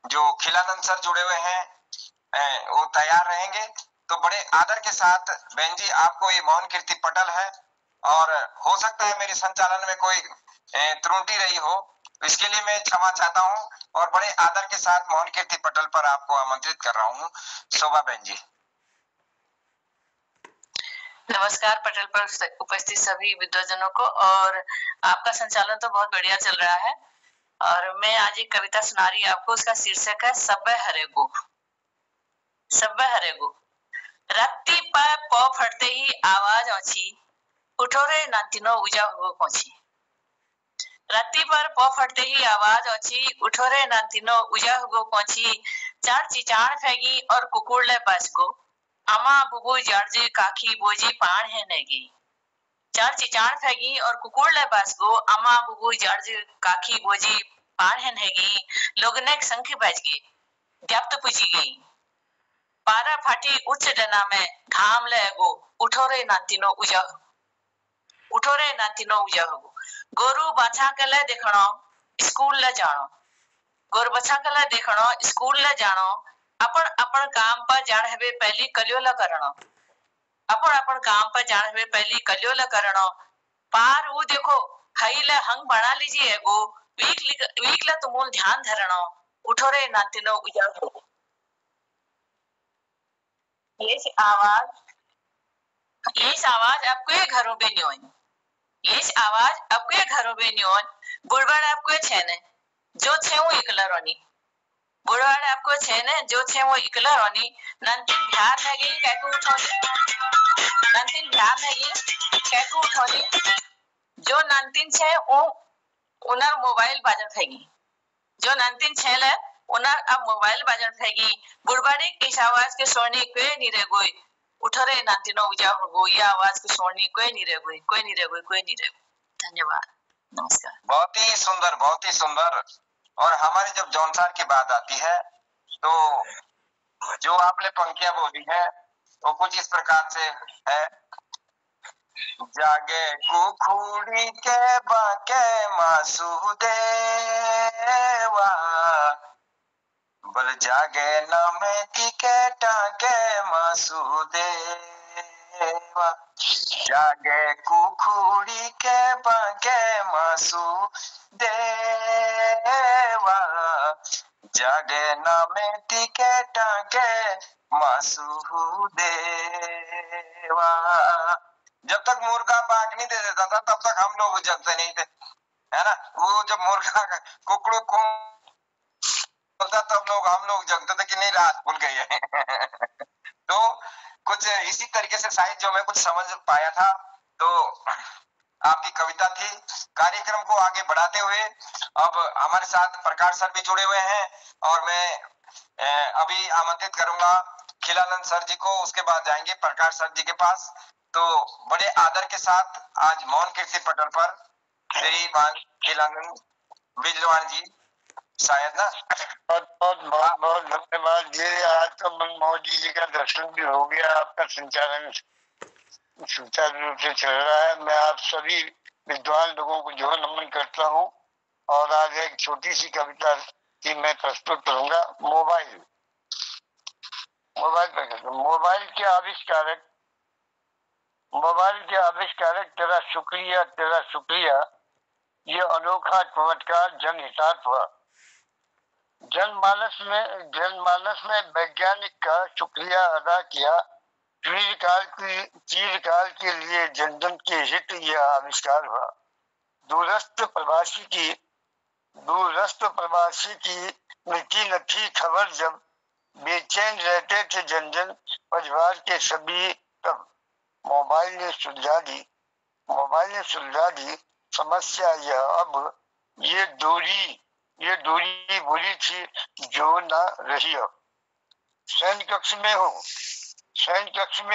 जो खिलानंद सर जुड़े हुए हैं वो तैयार रहेंगे। तो बड़े आदर के साथ बहन जी आपको ये मौन कीर्ति पटल है और हो सकता है मेरे संचालन में कोई त्रुटि रही हो, इसके लिए मैं क्षमा चाहता हूं और बड़े आदर के साथ मौन कीर्ति पटल पर आपको आमंत्रित कर रहा हूं। शोभा बहन जी। नमस्कार पटल पर उपस्थित सभी विद्वजनों को। और आपका संचालन तो बहुत बढ़िया चल रहा है और मैं आज एक कविता सुना रही हूँ आपको। उसका शीर्षक है सब्बे हरेगो। सब्बे हरेगो। रात्रि पर पौ फटते ही आवाज औची, उठो रे नातिनो उजा हो पहुंची। रात्रि पर पौ फटते ही आवाज औची, उठो रे नातिनो उजा हो पहुंची। चार चिचाण फेगी और कुकुर ले बस गो, अमा बुबू जर्जी काकी बोजी पान है नेगी। चार चिचाण फेगी और कुकुर ले बस गो, अमा बुबू जर्जी काकी बोजी पान है नेगी। लोगने संख्य बच गई, दप्त पूछी गई। पारा फाटी उच्च डना में घाम ले गो, उठो रे नातिनो उजा, उठो रे नातिनो उजा हो। गोरु बाछा के ले देखणो स्कूल ले जानो, गोरु बाछा के ले देखणो स्कूल ले जानो। अपन अपन काम पर जान हवे पहली कलियोला करणो, अपन अपन काम पर जान हवे पहली कलियोला करणो। पार वो देखो हई ले हंग बना लीजिए गो, वीक ले तुमोल ध्यान धरणो, उठो रे नातिनो उजा हो। ये आवाज आपके घरों पे नहीं होनी, ये आवाज आपके घरों पे नहीं होनी। बुढ़वाड़ आपको छेने जो छे वो इकला रोनी, बुढ़वाड़ आपको छेने जो छे वो इकला रोनी। नंतिन ध्यान लगी कैकू उठोनी, नंतिन ध्यान लगी कैकू उठोनी। जो नंतिन छे वो उनर मोबाइल बाजर थेगी, जो नंतिन छे ले ओना अब मोबाइल बाजन फेगी बुढ़बाड़ी के आवाज के सोनी कोई नहीं रह गई उठरे नांती नो उजा हो या आवाज के सोनी कोई नहीं रह गई कोई नहीं रह गई कोई नहीं रह गई। धन्यवाद, नमस्कार। बहुत ही सुंदर, बहुत ही सुंदर। और हमारी जब जौनसार की बात आती है तो जो आपने पंक्तियां बोली है वो कुछ इस प्रकार से है। जागे कुखुड़ी के बाके मासूदेवा बल जागे नामे के टाके मासूदेवा जागे कुखुड़ी के बाके मासूदेवा जागे नामे के टाके मासूदेवा। जब तक मुर्गा बाग नहीं दे देता था तब तक हम लोग जगते नहीं थे, है ना। वो जब मुर्गा कुकड़ू को बोलता तब हम लोग जगते थे कि नहीं रात खुल गई है। तो कुछ इसी तरीके से शायद जो मैं कुछ समझ पाया था तो आपकी कविता थी। कार्यक्रम को आगे बढ़ाते हुए अब हमारे साथ प्रकाश सर भी जुड़े हुए हैं और मैं अभी आमंत्रित करूंगा खिलानंद सर जी को, उसके बाद जाएंगे प्रकाश सर जी के पास। तो बड़े आदर के साथ आज मौन कीर्ति पटल पर श्रीमान खिलानंद बिजलवान जी शायद ना। बहुत धन्यवाद जी। आज तो मनमोहन जी का दर्शन भी हो गया, आपका संचालन सुचारू रूप से चल रहा है। मैं आप सभी विद्वान लोगों को जो नमन करता हूँ और आज एक छोटी सी कविता की मैं प्रस्तुत करूंगा। मोबाइल पर मोबाइल के आविष्कारक तेरा शुक्रिया ये अनोखा चमत्कार जनहितार्थ हुआ। जनमानस में वैज्ञानिक का शुक्रिया अदा किया। चीरकाल के लिए जन के हित यह आविष्कार हुआ। दूरस्थ प्रवासी की मिट्टी न थी खबर जब बेचैन रहते थे जन परिवार के सभी तब मोबाइल ने सुलझा दी समस्या यह। अब ये दूरी बुरी थी जो न रही। अब शयन कक्ष में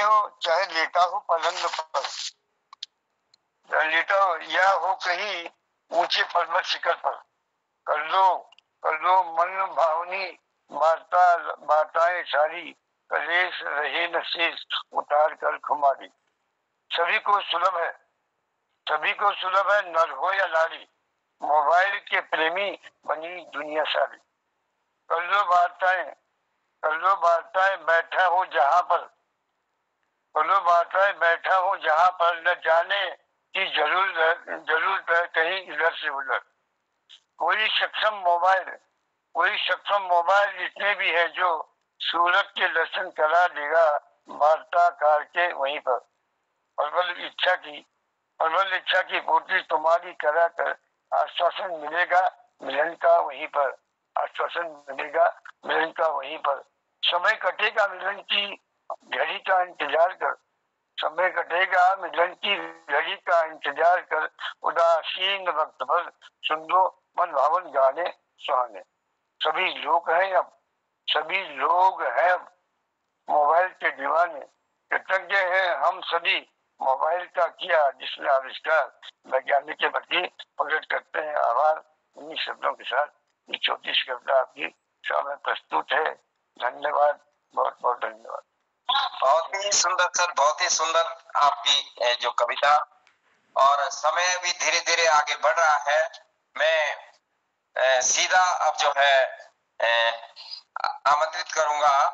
हो चाहे लेटा हो पलंग पर, लेटा हो या हो कहीं ऊंचे पर्वत शिखर पर, कर लो मन भावनी बाताएं सारी, कलेश रहे न शेष उतार कर खुमारी। सभी को सुलभ है नर हो या नारी, मोबाइल के प्रेमी बनी दुनिया सारी। कर लो बाताएं बैठा हो जहाँ पर न जाने की जरूरत है कहीं इधर से उधर। कोई सक्षम मोबाइल इतने भी है जो सूरत के दर्शन करा देगा वार्ताकार के वहीं पर। प्रबल इच्छा की पूर्ति तुम्हारी करा कर आश्वासन मिलेगा मिलन का वहीं पर। समय कटेगा मिलन की घड़ी का इंतजार कर उदासीन वक्त पर सुन लो मन भावन गाने सुहाने। सभी लोग हैं अब मोबाइल के दीवाने। कृतज्ञ हैं हम सभी मोबाइल का किया जिसने आविष्कार। वैज्ञानिक के प्रति प्रकट करते हैं आभार। इन्हीं शब्दों के साथ ये छोटी सी कविता आपकी सामने प्रस्तुत है। धन्यवाद, बहुत बहुत धन्यवाद। बहुत ही सुंदर सर, बहुत ही सुंदर आपकी जो कविता। और समय भी धीरे धीरे आगे बढ़ रहा है। मैं सीधा अब जो है आमंत्रित करूंगा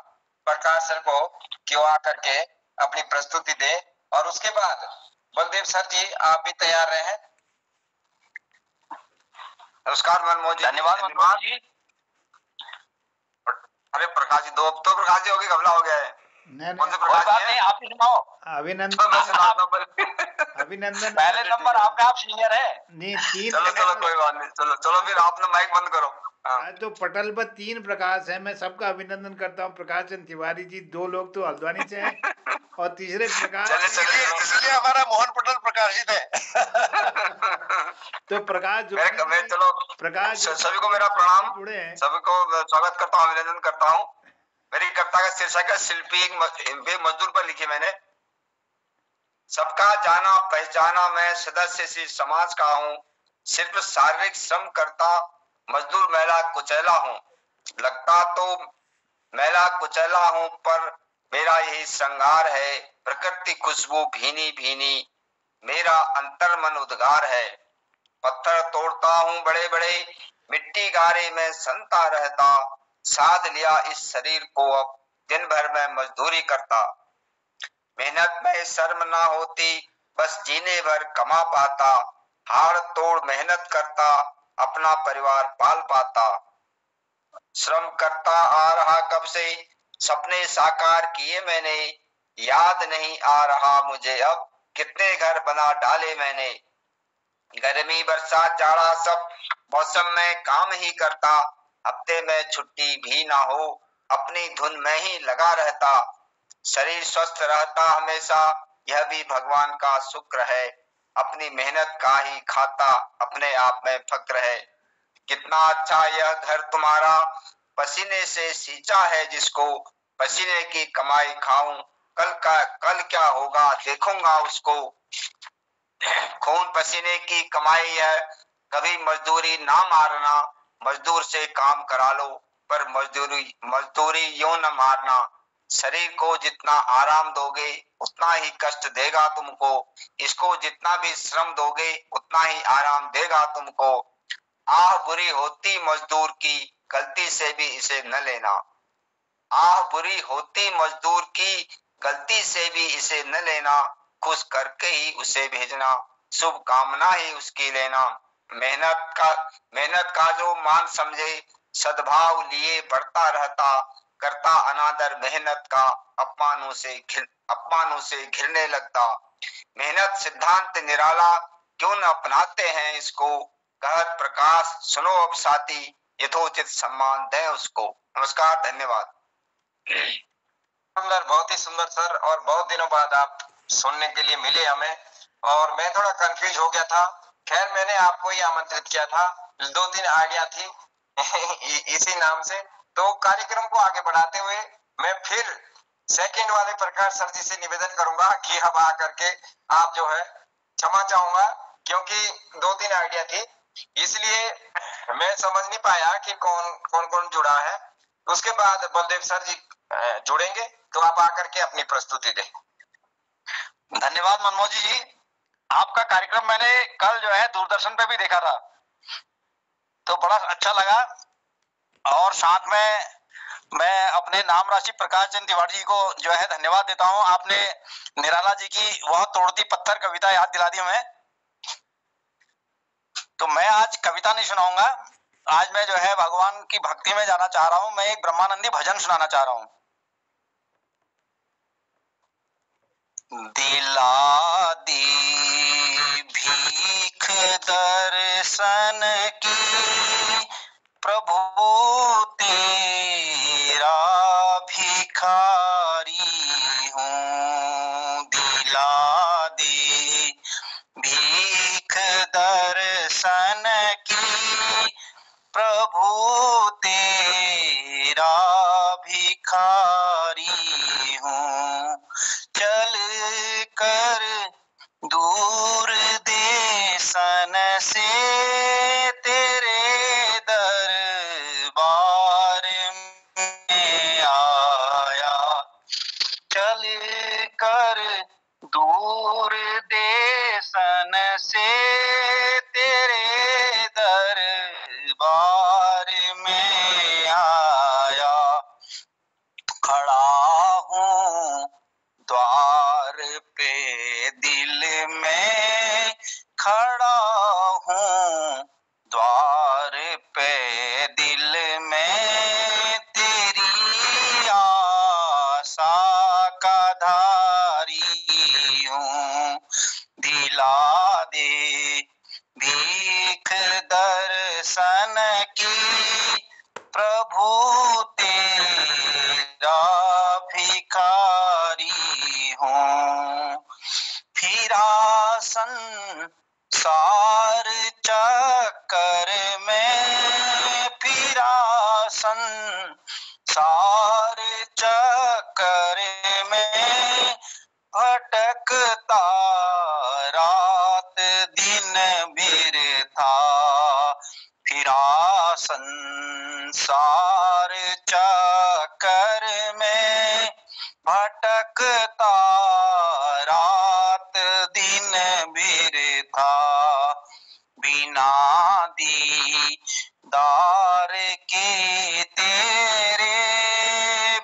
प्रकाश सर को कि वो आकर के अपनी प्रस्तुति दे और उसके बाद बलदेव सर जी आप भी तैयार रहे। नमस्कार मनमोहन जी। धन्यवाद मनमोहन जी। अरे प्रकाश जी, दो तो प्रकाश जी हो गए, घबला हो गया है। कौन से प्रकाश जी? आप ही सुनाओ। अभिनंदन पहले नंबर आपका, आप सीनियर है। नहीं, तीन। चलो कोई बात नहीं, चलो फिर आपने माइक बंद करो। तो पटल पर 3 प्रकाश है, मैं सबका अभिनंदन करता हूँ। प्रकाश चंद्र तिवारी जी, 2 लोग तो हल्द्वानी से हैं और तीसरे प्रकाश इसलिए हमारा मोहन पटल प्रकाशित है। तो प्रकाश जो प्रकाश सभी को मेरा प्रणाम, जुड़े हैं, सभी को स्वागत करता हूँ, अभिनंदन करता हूँ। मेरी कविता का शीर्षक है शिल्पी एक मजदूर पर लिखी मैंने। सबका जाना पहचाना मैं सदस्य सी समाज का हूँ, सिर्फ शारीरिक श्रम करता मजदूर मैला कुचैला हूँ। लगता तो मैला कुचैला हूँ पर मेरा यही श्रृंगार है, प्रकृति खुशबू भीनी भीनी मेरा अंतर मन उद्गार है। पत्थर तोड़ता हूँ बड़े बड़े मिट्टी गारे में संता रहता, साध लिया इस शरीर को अब दिन भर मैं मजदूरी करता। मेहनत में शर्म ना होती बस जीने भर कमा पाता, हाड़ तोड़ मेहनत करता अपना परिवार पाल पाता। श्रम करता आ रहा कब से सपने साकार किए मैंने, याद नहीं आ रहा मुझे अब कितने घर बना डाले मैंने। गर्मी बरसात जाड़ा सब मौसम में काम ही करता, हफ्ते में छुट्टी भी ना हो अपनी धुन में ही लगा रहता। शरीर स्वस्थ रहता हमेशा यह भी भगवान का शुक्र है, अपनी मेहनत का ही खाता अपने आप में फक्र है। कितना अच्छा यह घर तुम्हारा पसीने से सींचा है जिसको, पसीने की कमाई खाऊं कल क्या होगा देखूंगा उसको। खून पसीने की कमाई है कभी मजदूरी ना मारना, मजदूर से काम करा लो पर मजदूरी यूं न मारना। शरीर को जितना आराम दोगे उतना ही कष्ट देगा तुमको, इसको जितना भी श्रम दोगे उतना ही आराम देगा तुमको। आह बुरी होती मजदूर की गलती से भी इसे न लेना, आह बुरी होती मजदूर की गलती से भी इसे न लेना, खुश करके ही उसे भेजना शुभ कामना ही उसकी लेना। मेहनत का जो मान समझे सद्भाव लिए बढ़ता रहता, करता अनादर मेहनत का अपमानों से घिरने लगता। मेहनत सिद्धांत निराला क्यों न अपनाते हैं इसको, कहत प्रकाश सुनो अब साथी यथोचित सम्मान दें उसको। नमस्कार, धन्यवाद। सुंदर, बहुत ही सुंदर सर, और बहुत दिनों बाद आप सुनने के लिए मिले हमें, और मैं थोड़ा कंफ्यूज हो गया था। खैर मैंने आपको ही आमंत्रित किया था, 2-3 आइडिया थी इसी नाम से। तो कार्यक्रम को आगे बढ़ाते हुए मैं फिर सेकंड वाले प्रकाश सर जी से निवेदन करूंगा कि अब आकर के आप जो है क्षमा चाहूंगा, क्योंकि 2-3 आइडिया थी इसलिए मैं समझ नहीं पाया कि कौन जुड़ा है। उसके बाद बलदेव सर जी जुड़ेंगे, तो आप आकर के अपनी प्रस्तुति दें। धन्यवाद मनमोहन जी। आपका कार्यक्रम मैंने कल जो है दूरदर्शन पे भी देखा था, तो बड़ा अच्छा लगा। और साथ में मैं अपने नाम राशि प्रकाश चंद्र तिवारी जी को जो है धन्यवाद देता हूं। आपने निराला जी की वह तोड़ती पत्थर कविता याद दिला दी हमें। तो मैं आज कविता नहीं सुनाऊंगा, आज मैं जो है भगवान की भक्ति में जाना चाह रहा हूं। मैं एक ब्रह्मानंदी भजन सुनाना चाह रहा हूं। दिला दी भीख दर्शन की प्रभु तेरा भिखारी हूँ। दिला दे भीख दर्शन की प्रभु तेरा भिखारी हूँ। चल कर दूर देशन से तेरे दरबार में आया। चल कर दूर देशन से तेरे दरबार में आया। खड़ा हूँ द्वार पे दिल में खड़ा हूँ, द्वार पे दिल में तेरी आशा का धारी हूँ। दिला दे भीख दर्शन की प्रभु तेरा भिखारी हूँ। फिरा संसार चक्कर में फिरा संसार चक्कर में भटकता रात दिन बिरथा फिरा संसार चक्कर में भटकता रात दिन बिरथा बिना दीदार के तेरे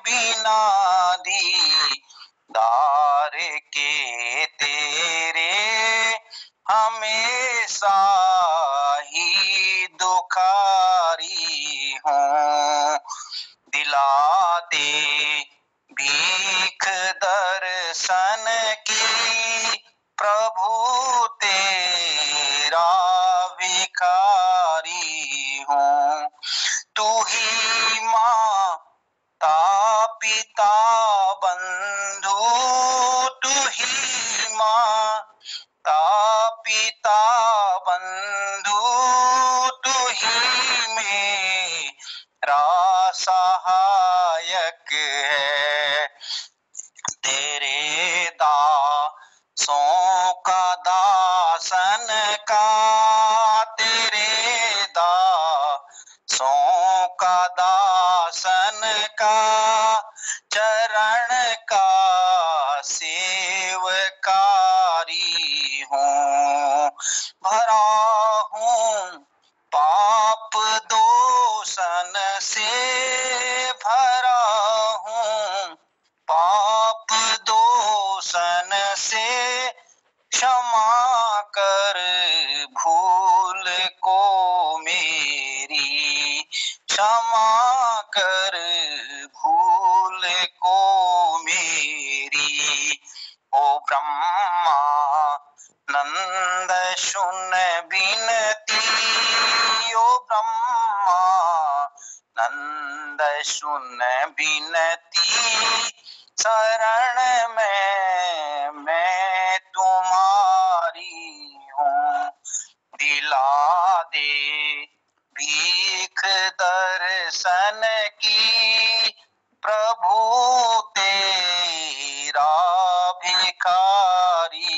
बिना दीदार के तेरे हमेशा ही दुखारी हूँ दिला दे भीख दर्शन की प्रभु तेरा भिखारी हूँ तू ही माता पिता बंधु तू ही माता पिता बंधु तू ही मेरा सहायक है तेरे दासों का दासन का तेरे दासों का दासन का चरण का सेवकारी हूँ भरा हूँ पाप दोषन से भरा हूँ पाप दोषन से क्षमा कर भूल को मेरी क्षमा कर भूल को मेरी ओ ब्रह्मा नंद सुन बिनती ओ ब्रह्मा नंद सुन बिनती शरण में मैं तुम्हारी हूँ दिला दे भीख दर्शन की प्रभु तेरा भिखारी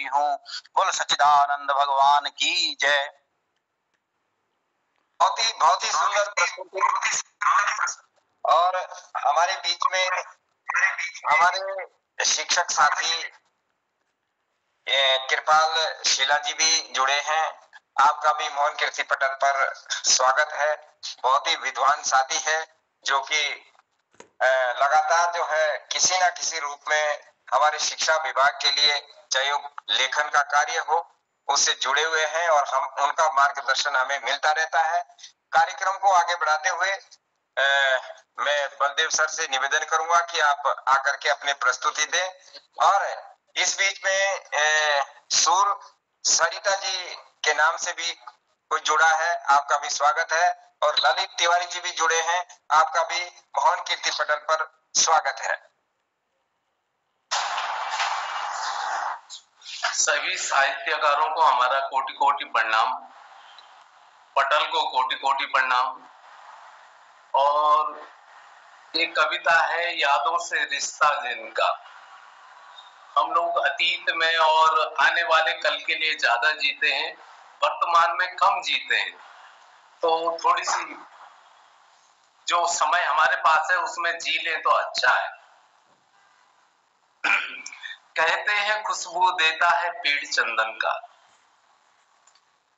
हूँ बोल सच्चिदानंद भगवान की जय बहुत ही सुंदर प्रस्तुति और हमारे बीच में हमारे शिक्षक साथी कृपाल शीला जी भी जुड़े हैं आपका भी मोहन कीर्ति पटल पर स्वागत है बहुत ही विद्वान साथी है जो कि लगातार जो है किसी ना किसी रूप में हमारे शिक्षा विभाग के लिए चाहे लेखन का कार्य हो उससे जुड़े हुए हैं और हम उनका मार्गदर्शन हमें मिलता रहता है कार्यक्रम को आगे बढ़ाते हुए मैं बलदेव सर से निवेदन करूंगा कि आप आकर के अपने प्रस्तुति दें और इस बीच में सूर सरिता जी के नाम से भी कोई जुड़ा है आपका भी स्वागत है और ललित तिवारी जी भी जुड़े हैं आपका भी मोहन कीर्ति पटल पर स्वागत है सभी साहित्यकारों को हमारा कोटि कोटि प्रणाम पटल को कोटि कोटि प्रणाम और एक कविता है यादों से रिश्ता जिनका हम लोग अतीत में और आने वाले कल के लिए ज्यादा जीते हैं वर्तमान में कम जीते हैं तो थोड़ी सी जो समय हमारे पास है उसमें जी लें तो अच्छा है कहते हैं खुशबू देता है पेड़ चंदन का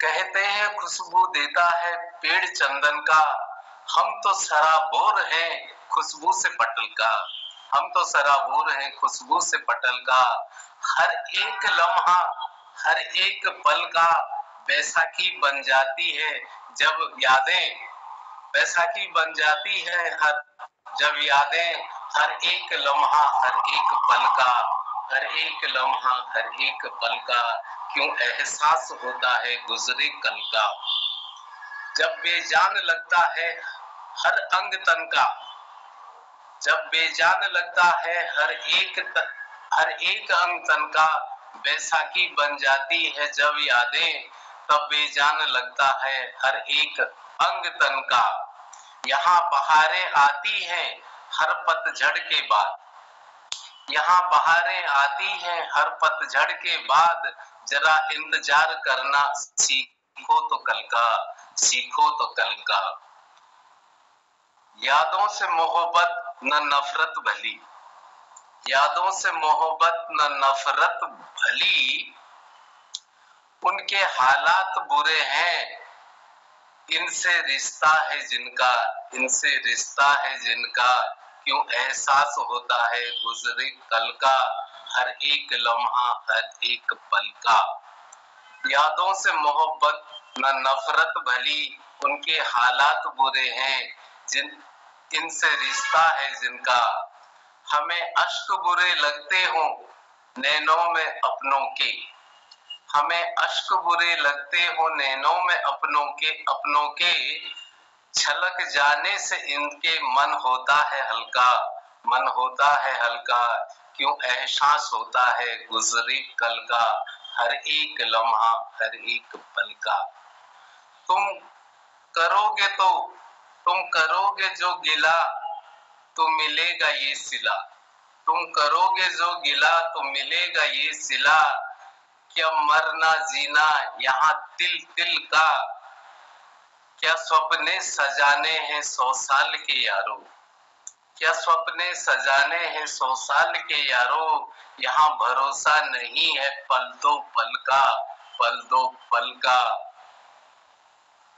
कहते हैं खुशबू देता है पेड़ चंदन का हम तो सराबोर हैं खुशबू से पटल का हम तो सराबोर हैं खुशबू से पटल का हर एक लम्हा हर एक पल का बैसाखी बन जाती है जब यादें बैसाखी बन जाती है जब यादें हर एक लम्हा हर एक पल का हर एक लम्हा हर एक पल का क्यों एहसास होता है गुजरे कल का जब बेजान लगता है हर अंग तन का जब बेजान लगता है हर एक अंग तन का बैसाखी बन जाती है जब यादें तब बेजान लगता है हर एक अंग तन का। यहाँ बहारें आती हैं हर पतझड़ के बाद, यहाँ बहारें आती हैं हर पतझड़ के बाद, जरा इंतजार करना सीखो तो कल का, सीखो तो कल का। यादों से मोहब्बत न नफरत भली, यादों से मोहब्बत न नफरत भली, उनके हालात बुरे हैं इनसे रिश्ता है जिनका, इनसे रिश्ता है जिनका। क्यों एहसास होता है गुजरे कल का, हर एक लम्हा हर एक पल का। यादों से मोहब्बत न नफरत भली, उनके हालात बुरे हैं जिन इनसे रिश्ता है जिनका। हमें अश्क बुरे लगते हो नैनों में अपनों के, हमें अश्क बुरे लगते हो नैनों में अपनों के, छलक जाने से इनके मन होता है हल्का, मन होता है हल्का। क्यों एहसास होता है गुजरे कल का, हर एक लम्हा हर एक पल का। तुम करोगे तो, तुम करोगे जो गिला तो मिलेगा ये सिला, तुम करोगे जो गिला तो मिलेगा ये सिला। क्या मरना जीना यहाँ तिल तिल का, क्या सपने सजाने हैं 100 साल के यारो, क्या सपने सजाने हैं 100 साल के यारो। यहाँ भरोसा नहीं है पल दो पल का, पल दो पल का।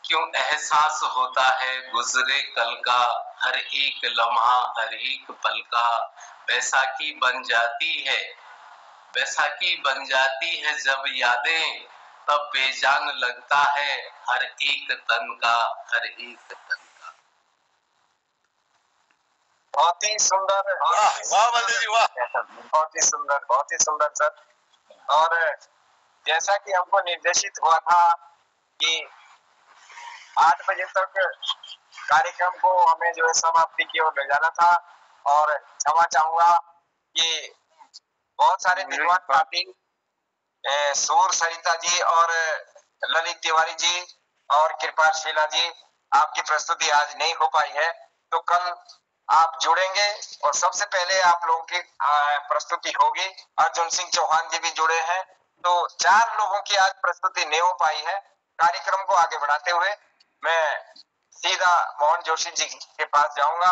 क्यों एहसास होता है गुजरे कल का, हर एक लम्हा हर एक पल का। बैसाखी बन जाती है, बैसाखी बन जाती है जब यादें, तब बेजान लगता है हर एक तन का, हर एक तन का। बहुत ही सुंदर, वाह बल्लू जी वाह, बहुत ही सुंदर सर। और जैसा कि हमको निर्देशित हुआ था कि 8 बजे तक कार्यक्रम को हमें जो है समाप्ति की ओर ले जाना था, और क्षमा चाहूंगा कि बहुत सारे विद्वान साथी सूर सरिता जी और ललित तिवारी जी और कृपाल शीला जी, आपकी प्रस्तुति आज नहीं हो पाई है, तो कल आप जुड़ेंगे और सबसे पहले आप लोगों की प्रस्तुति होगी। अर्जुन सिंह चौहान जी भी जुड़े हैं, तो 4 लोगों की आज प्रस्तुति नहीं हो पाई है। कार्यक्रम को आगे बढ़ाते हुए मैं सीधा मोहन जोशी जी के पास जाऊंगा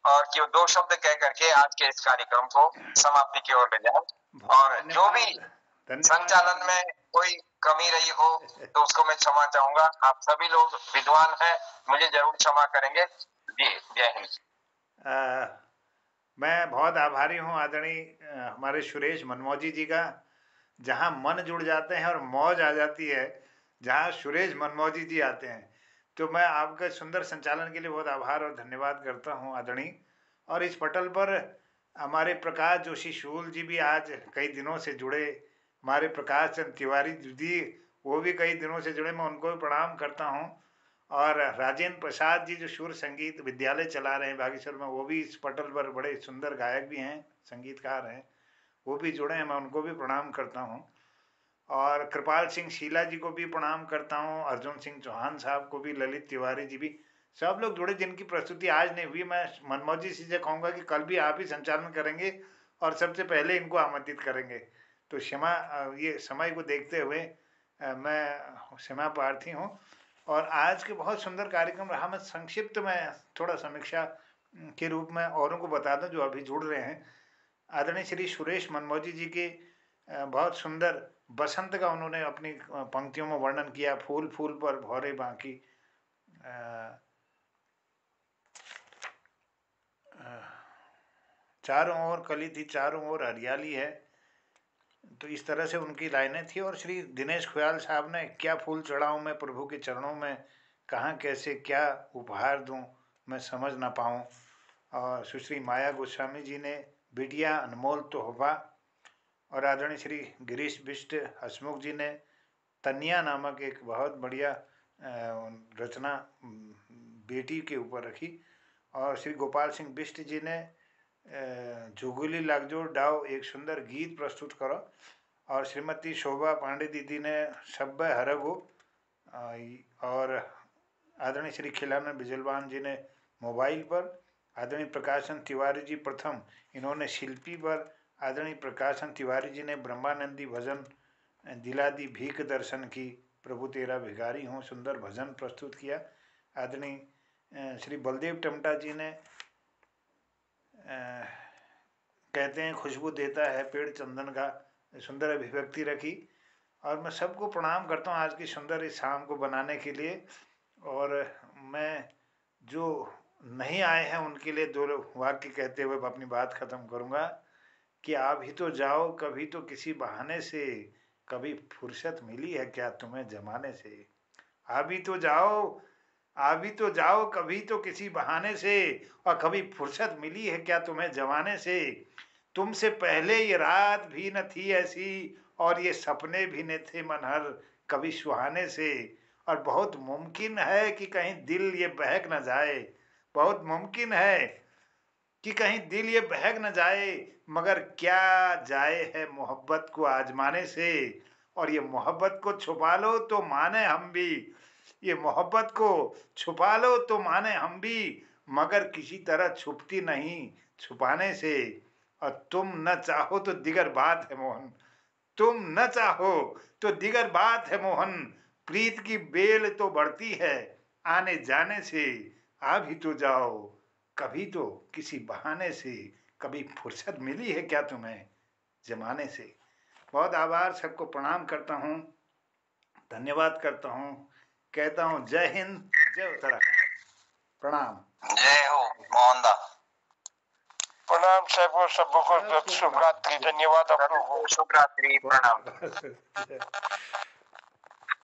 और कि 2 शब्द कह करके आज के इस कार्यक्रम को समाप्ति की ओर ले जाए। और जो भी संचालन में कोई कमी रही हो तो उसको मैं क्षमा चाहूंगा। आप सभी लोग विद्वान हैं, मुझे जरूर क्षमा करेंगे। जी जय हिंद। मैं बहुत आभारी हूँ आदरणीय हमारे सुरेश मनमोजी जी का। जहाँ मन जुड़ जाते हैं और मौज आ जाती है, जहाँ सुरेश मनमोजी जी आते हैं, तो मैं आपके सुंदर संचालन के लिए बहुत आभार और धन्यवाद करता हूँ आदरणीय। और इस पटल पर हमारे प्रकाश जोशी शूल जी भी आज कई दिनों से जुड़े, हमारे प्रकाश चंद्र तिवारी जी वो भी कई दिनों से जुड़े, मैं उनको भी प्रणाम करता हूँ। और राजेंद्र प्रसाद जी जो सुर संगीत विद्यालय चला रहे हैं बागेश्वर में, वो भी इस पटल पर बड़े सुंदर गायक भी हैं, संगीतकार हैं, वो भी जुड़े हैं, मैं उनको भी प्रणाम करता हूँ। और कृपाल सिंह शीला जी को भी प्रणाम करता हूँ, अर्जुन सिंह चौहान साहब को भी, ललित तिवारी जी भी, सब लोग जुड़े जिनकी प्रस्तुति आज नहीं हुई। मैं मनमोजी जी से कहूँगा कि कल भी आप ही संचालन करेंगे और सबसे पहले इनको आमंत्रित करेंगे। तो क्षमा, ये समय को देखते हुए मैं क्षमा प्रार्थी हूँ। और आज के बहुत सुंदर कार्यक्रम रहा। मैं संक्षिप्त में थोड़ा समीक्षा के रूप में औरों को बता दूं जो अभी जुड़ रहे हैं। आदरणीय श्री सुरेश मनमोजी जी के बहुत सुंदर बसंत का उन्होंने अपनी पंक्तियों में वर्णन किया। फूल फूल पर भौरे बाकी, चारों ओर कली थी, चारों ओर हरियाली है, तो इस तरह से उनकी लाइनें थी। और श्री दिनेश खुयाल साहब ने क्या फूल चढ़ाऊं मैं प्रभु के चरणों में, कहाँ कैसे क्या उपहार दूं मैं समझ ना पाऊं। और सुश्री माया गोस्वामी जी ने बिटिया अनमोल तोहफा। और आदरणीय श्री गिरीश बिष्ट हसमुख जी ने तन्या नामक एक बहुत बढ़िया रचना बेटी के ऊपर रखी। और श्री गोपाल सिंह बिष्ट जी ने जुगुली लागजो डाव एक सुंदर गीत प्रस्तुत करो। और श्रीमती शोभा पांडे दीदी ने सब्बे हरगो और आदरणीय श्री खिलानंद बिजलवान जी ने मोबाइल पर, आदरणीय प्रकाशन तिवारी जी प्रथम इन्होंने शिल्पी पर, आदरणीय प्रकाशन तिवारी जी ने ब्रह्मानंदी भजन दिला दी भीख दर्शन की, प्रभु तेरा भिखारी हूँ सुंदर भजन प्रस्तुत किया। आदरणीय श्री बलदेव टमटा जी ने कहते हैं खुशबू देता है पेड़ चंदन का सुंदर अभिव्यक्ति रखी। और मैं सबको प्रणाम करता हूँ आज की सुंदर इस शाम को बनाने के लिए। और मैं जो नहीं आए हैं उनके लिए दो वाक्य कहते हुए अपनी बात खत्म करूँगा कि आप ही तो जाओ कभी तो किसी बहाने से, कभी फुर्सत मिली है क्या तुम्हें जमाने से। आप ही तो जाओ, आप ही तो जाओ कभी तो किसी बहाने से, और कभी फुर्सत मिली है क्या तुम्हें जमाने से। तुमसे पहले ये रात भी न थी ऐसी, और ये सपने भी न थे मनहर कभी सुहाने से। और बहुत मुमकिन है कि कहीं दिल ये बहक न जाए, बहुत मुमकिन है कि कहीं दिल ये बहक न जाए, मगर क्या जाए है मोहब्बत को आजमाने से। और ये मोहब्बत को छुपा लो तो माने हम भी, ये मोहब्बत को छुपा लो तो माने हम भी, मगर किसी तरह छुपती नहीं छुपाने से। और तुम न चाहो तो दिगर बात है मोहन, तुम न चाहो तो दिगर बात है मोहन, प्रीत की बेल तो बढ़ती है आने जाने से। आ भी तो जाओ कभी तो किसी बहाने से, कभी फुर्सत मिली है क्या तुम्हें जमाने से। बहुत आभार, सबको प्रणाम करता हूँ, धन्यवाद करता हूँ, कहता हूँ जय हिंद, जय उत्तराखंड, प्रणाम। जय हो मोहनदा। प्रणाम सबको, सबको शुभ रात्रि, धन्यवाद आप लोगों को, शुभ रात्रि, प्रणाम।